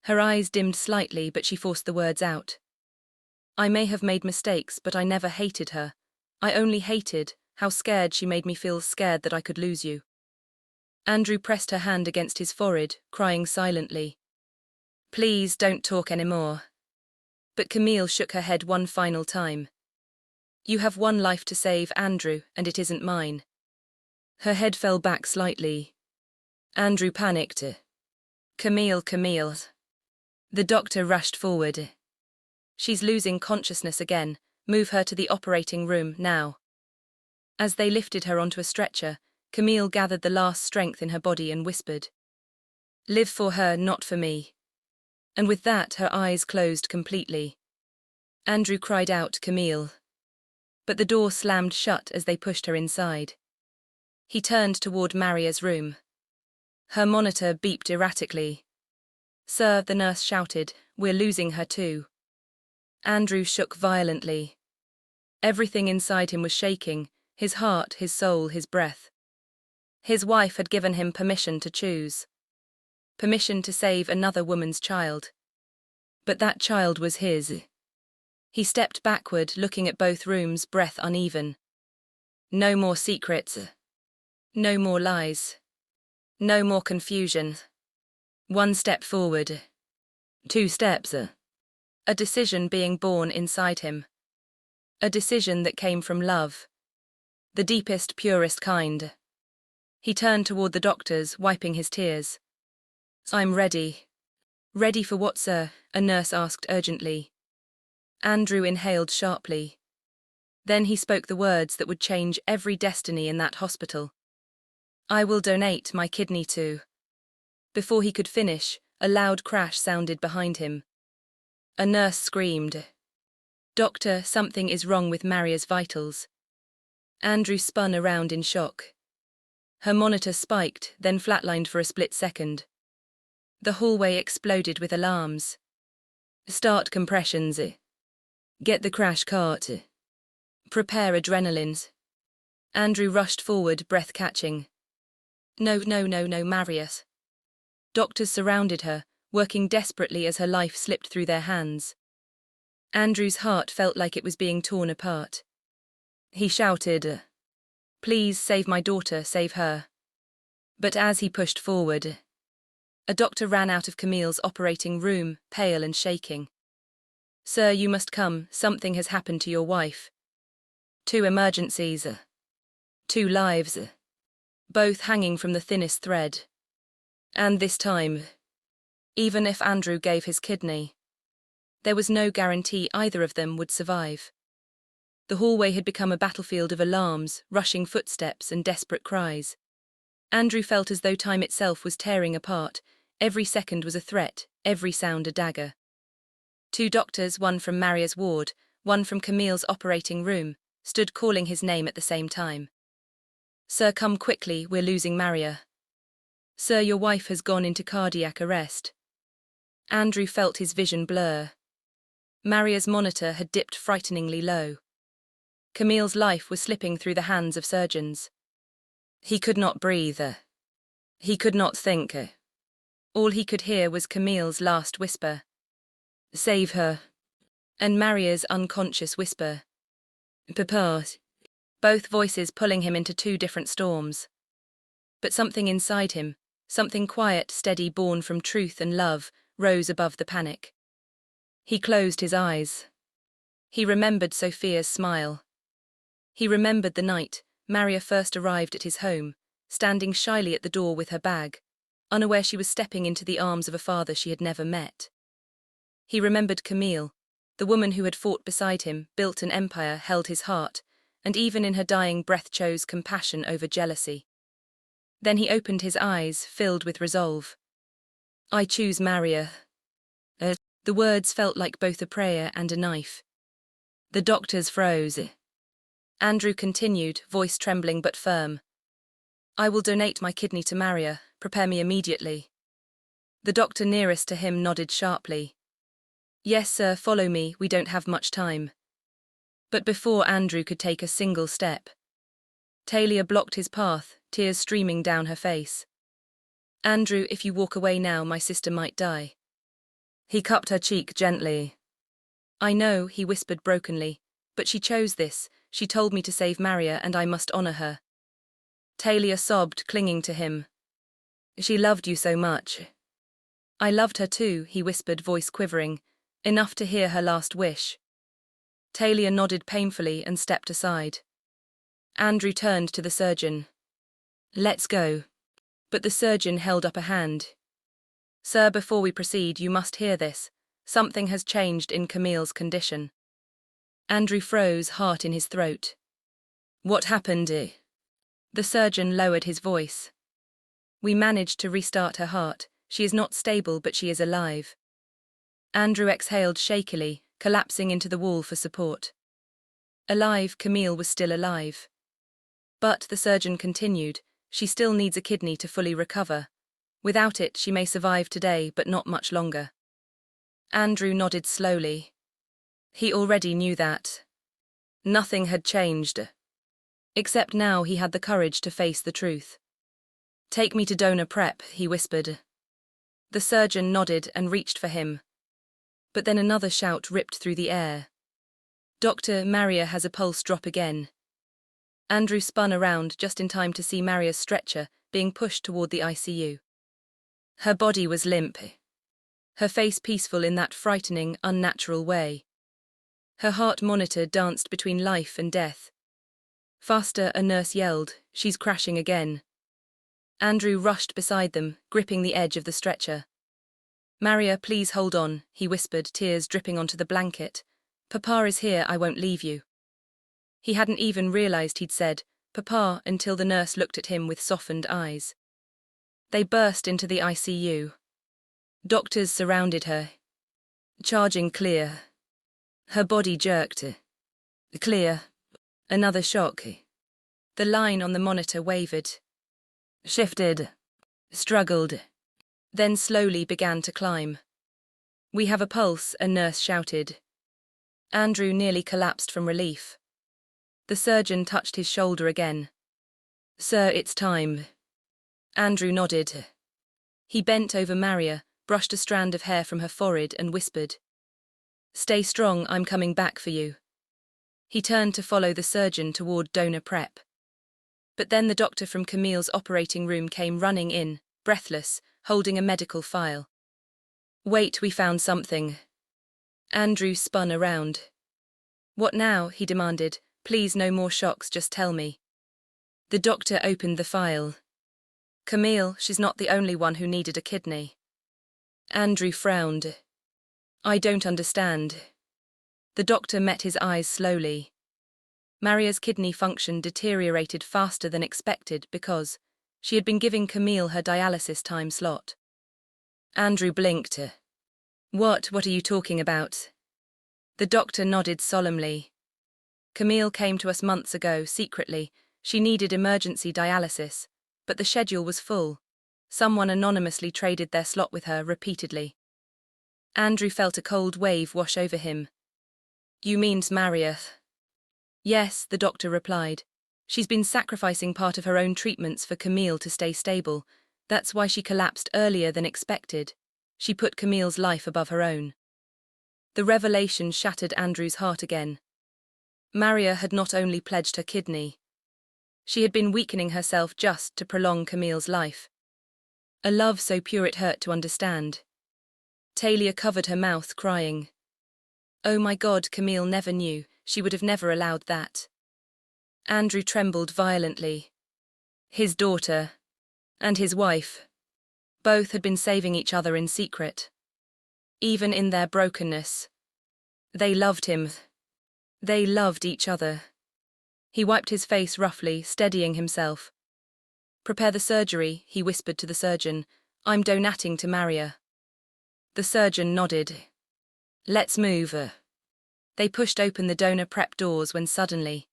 Her eyes dimmed slightly, but she forced the words out. "I may have made mistakes, but I never hated her. I only hated how scared she made me feel, scared that I could lose you." Andrew pressed her hand against his forehead, crying silently. "Please don't talk anymore." But Camille shook her head one final time. "You have one life to save, Andrew, and it isn't mine." Her head fell back slightly. Andrew panicked. Camille." The doctor rushed forward. "She's losing consciousness again. Move her to the operating room, now." As they lifted her onto a stretcher, Camille gathered the last strength in her body and whispered, "Live for her, not for me." And with that, her eyes closed completely. Andrew cried out, "Camille." But the door slammed shut as they pushed her inside. He turned toward Maria's room. Her monitor beeped erratically. "Sir," the nurse shouted, "we're losing her too." Andrew shook violently. Everything inside him was shaking, his heart, his soul, his breath. His wife had given him permission to choose. Permission to save another woman's child. But that child was his. He stepped backward, looking at both rooms, breath uneven. No more secrets. No more lies. No more confusion. One step forward. 2 steps. A decision being born inside him. A decision that came from love. The deepest, purest kind. He turned toward the doctors, wiping his tears. "I'm ready." "Ready for what, sir?" a nurse asked urgently. Andrew inhaled sharply. Then he spoke the words that would change every destiny in that hospital. "I will donate my kidney to." Before he could finish, a loud crash sounded behind him. A nurse screamed. "Doctor, something is wrong with Maria's vitals." Andrew spun around in shock. Her monitor spiked, then flatlined for a split second. The hallway exploded with alarms. "Start compressions. Get the crash cart. Prepare adrenalines." Andrew rushed forward, breath catching. No, Marius." Doctors surrounded her, working desperately as her life slipped through their hands. Andrew's heart felt like it was being torn apart. He shouted, "Please save my daughter, save her." But as he pushed forward, a doctor ran out of Camille's operating room, pale and shaking. "Sir, you must come, something has happened to your wife. 2 emergencies. 2 lives. Both hanging from the thinnest thread. And this time, even if Andrew gave his kidney, there was no guarantee either of them would survive." The hallway had become a battlefield of alarms, rushing footsteps, and desperate cries. Andrew felt as though time itself was tearing apart. Every second was a threat, every sound a dagger. 2 doctors, one from Maria's ward, one from Camille's operating room, stood calling his name at the same time. "Sir, come quickly, we're losing Maria." "Sir, your wife has gone into cardiac arrest." Andrew felt his vision blur. Maria's monitor had dipped frighteningly low. Camille's life was slipping through the hands of surgeons. He could not breathe. He could not think. All he could hear was Camille's last whisper. "Save her." And Maria's unconscious whisper. "Papa." Both voices pulling him into 2 different storms. But something inside him, something quiet, steady, born from truth and love, rose above the panic. He closed his eyes. He remembered Sophia's smile. He remembered the night Maria first arrived at his home, standing shyly at the door with her bag, unaware she was stepping into the arms of a father she had never met. He remembered Camille, the woman who had fought beside him, built an empire, held his heart, and even in her dying breath chose compassion over jealousy. Then he opened his eyes, filled with resolve. "I choose Maria." The words felt like both a prayer and a knife. The doctors froze. Andrew continued, voice trembling but firm. "I will donate my kidney to Maria. Prepare me immediately." The doctor nearest to him nodded sharply. "Yes, sir, follow me, we don't have much time." But before Andrew could take a single step, Talia blocked his path, tears streaming down her face. "Andrew, if you walk away now, my sister might die." He cupped her cheek gently. "I know," he whispered brokenly, "but she chose this. She told me to save Maria, and I must honor her." Talia sobbed, clinging to him. "She loved you so much." "I loved her too," he whispered, voice quivering, enough to hear her last wish. Talia nodded painfully and stepped aside. Andrew turned to the surgeon. "Let's go." But the surgeon held up a hand. "Sir, before we proceed, you must hear this. Something has changed in Camille's condition." Andrew froze, heart in his throat. "What happened?" The surgeon lowered his voice. "We managed to restart her heart. She is not stable, but she is alive." Andrew exhaled shakily, collapsing into the wall for support. Alive, Camille was still alive. But, the surgeon continued, she still needs a kidney to fully recover. Without it, she may survive today, but not much longer. Andrew nodded slowly. He already knew that. Nothing had changed. Except now he had the courage to face the truth. "Take me to donor prep," he whispered. The surgeon nodded and reached for him. But then another shout ripped through the air. "Dr. Maria has a pulse drop again." Andrew spun around just in time to see Maria's stretcher being pushed toward the ICU. Her body was limp, her face peaceful in that frightening, unnatural way. Her heart monitor danced between life and death. "Faster," a nurse yelled, "she's crashing again." Andrew rushed beside them, gripping the edge of the stretcher. "Maria, please hold on," he whispered, tears dripping onto the blanket. "Papa is here, I won't leave you." He hadn't even realized he'd said, "Papa," until the nurse looked at him with softened eyes. They burst into the ICU. Doctors surrounded her. Charging clear. Her body jerked. Clear. Another shock. The line on the monitor wavered. Shifted. Struggled. Then slowly began to climb. "We have a pulse," a nurse shouted. Andrew nearly collapsed from relief. The surgeon touched his shoulder again. "Sir, it's time." Andrew nodded. He bent over Maria, brushed a strand of hair from her forehead and whispered, "Stay strong, I'm coming back for you." He turned to follow the surgeon toward donor prep. But then the doctor from Camille's operating room came running in, breathless, holding a medical file. "Wait, we found something." Andrew spun around. "What now?" he demanded. "Please, no more shocks, just tell me." The doctor opened the file. "Camille, she's not the only one who needed a kidney." Andrew frowned. "I don't understand." The doctor met his eyes slowly. Maria's kidney function deteriorated faster than expected because she had been giving Camille her dialysis time slot. Andrew blinked. What are you talking about?" The doctor nodded solemnly. "Camille came to us months ago, secretly. She needed emergency dialysis, but the schedule was full. Someone anonymously traded their slot with her repeatedly." Andrew felt a cold wave wash over him. "You mean Maria?" "Yes," the doctor replied. "She's been sacrificing part of her own treatments for Camille to stay stable. That's why she collapsed earlier than expected. She put Camille's life above her own." The revelation shattered Andrew's heart again. Maria had not only pledged her kidney. She had been weakening herself just to prolong Camille's life. A love so pure it hurt to understand. Talia covered her mouth, crying. "Oh my God, Camille never knew. She would have never allowed that." Andrew trembled violently. His daughter and his wife, both had been saving each other in secret. Even in their brokenness, they loved him. They loved each other. He wiped his face roughly, steadying himself. "Prepare the surgery," he whispered to the surgeon. "I'm donating to Maria." The surgeon nodded. "Let's move." They pushed open the donor prep doors when suddenly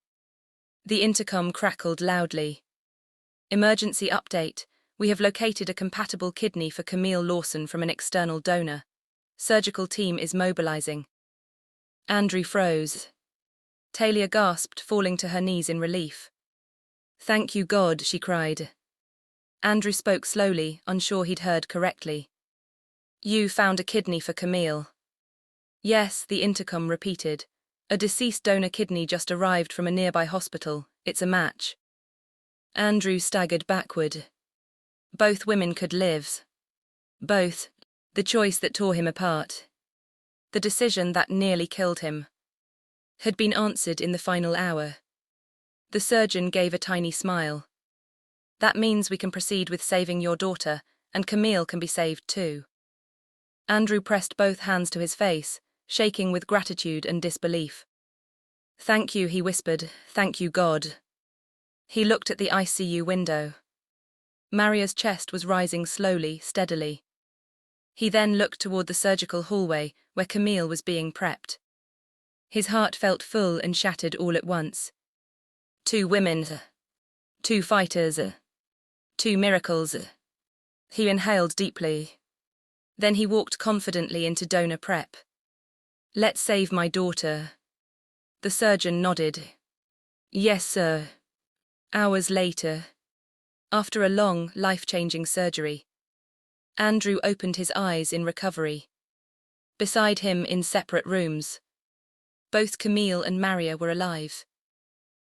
the intercom crackled loudly. "Emergency update. We have located a compatible kidney for Camille Lawson from an external donor. Surgical team is mobilizing." Andrew froze. Talia gasped, falling to her knees in relief. "Thank you, God," she cried. Andrew spoke slowly, unsure he'd heard correctly. "You found a kidney for Camille." "Yes," the intercom repeated. "A deceased donor kidney just arrived from a nearby hospital. It's a match." Andrew staggered backward. Both women could live. Both. The choice that tore him apart. The decision that nearly killed him. Had been answered in the final hour. The surgeon gave a tiny smile. "That means we can proceed with saving your daughter, and Camille can be saved too." Andrew pressed both hands to his face, shaking with gratitude and disbelief. "Thank you," he whispered. "Thank you, God." He looked at the ICU window. Maria's chest was rising slowly, steadily. He then looked toward the surgical hallway where Camille was being prepped. His heart felt full and shattered all at once. 2 women. 2 fighters. 2 miracles. He inhaled deeply. Then he walked confidently into donor prep. "Let's save my daughter." The surgeon nodded. Yes, sir. Hours later, after a long, life-changing surgery, Andrew opened his eyes in recovery. Beside him, in separate rooms, both Camille and Maria were alive.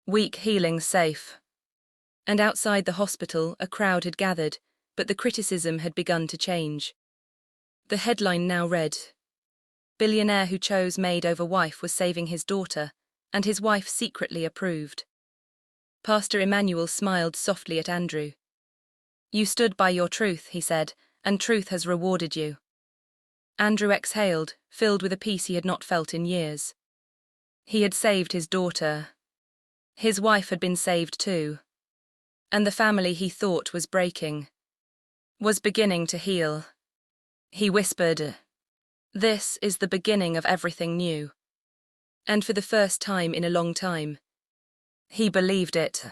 Weak, healing, safe. And outside the hospital, a crowd had gathered, but the criticism had begun to change. The headline now read, "Billionaire who chose maid over wife was saving his daughter, and his wife secretly approved." Pastor Emmanuel smiled softly at Andrew. "You stood by your truth," he said, "and truth has rewarded you." Andrew exhaled, filled with a peace he had not felt in years. He had saved his daughter. His wife had been saved too. And the family he thought was breaking was beginning to heal. He whispered, "This is the beginning of everything new." And for the first time in a long time, he believed it.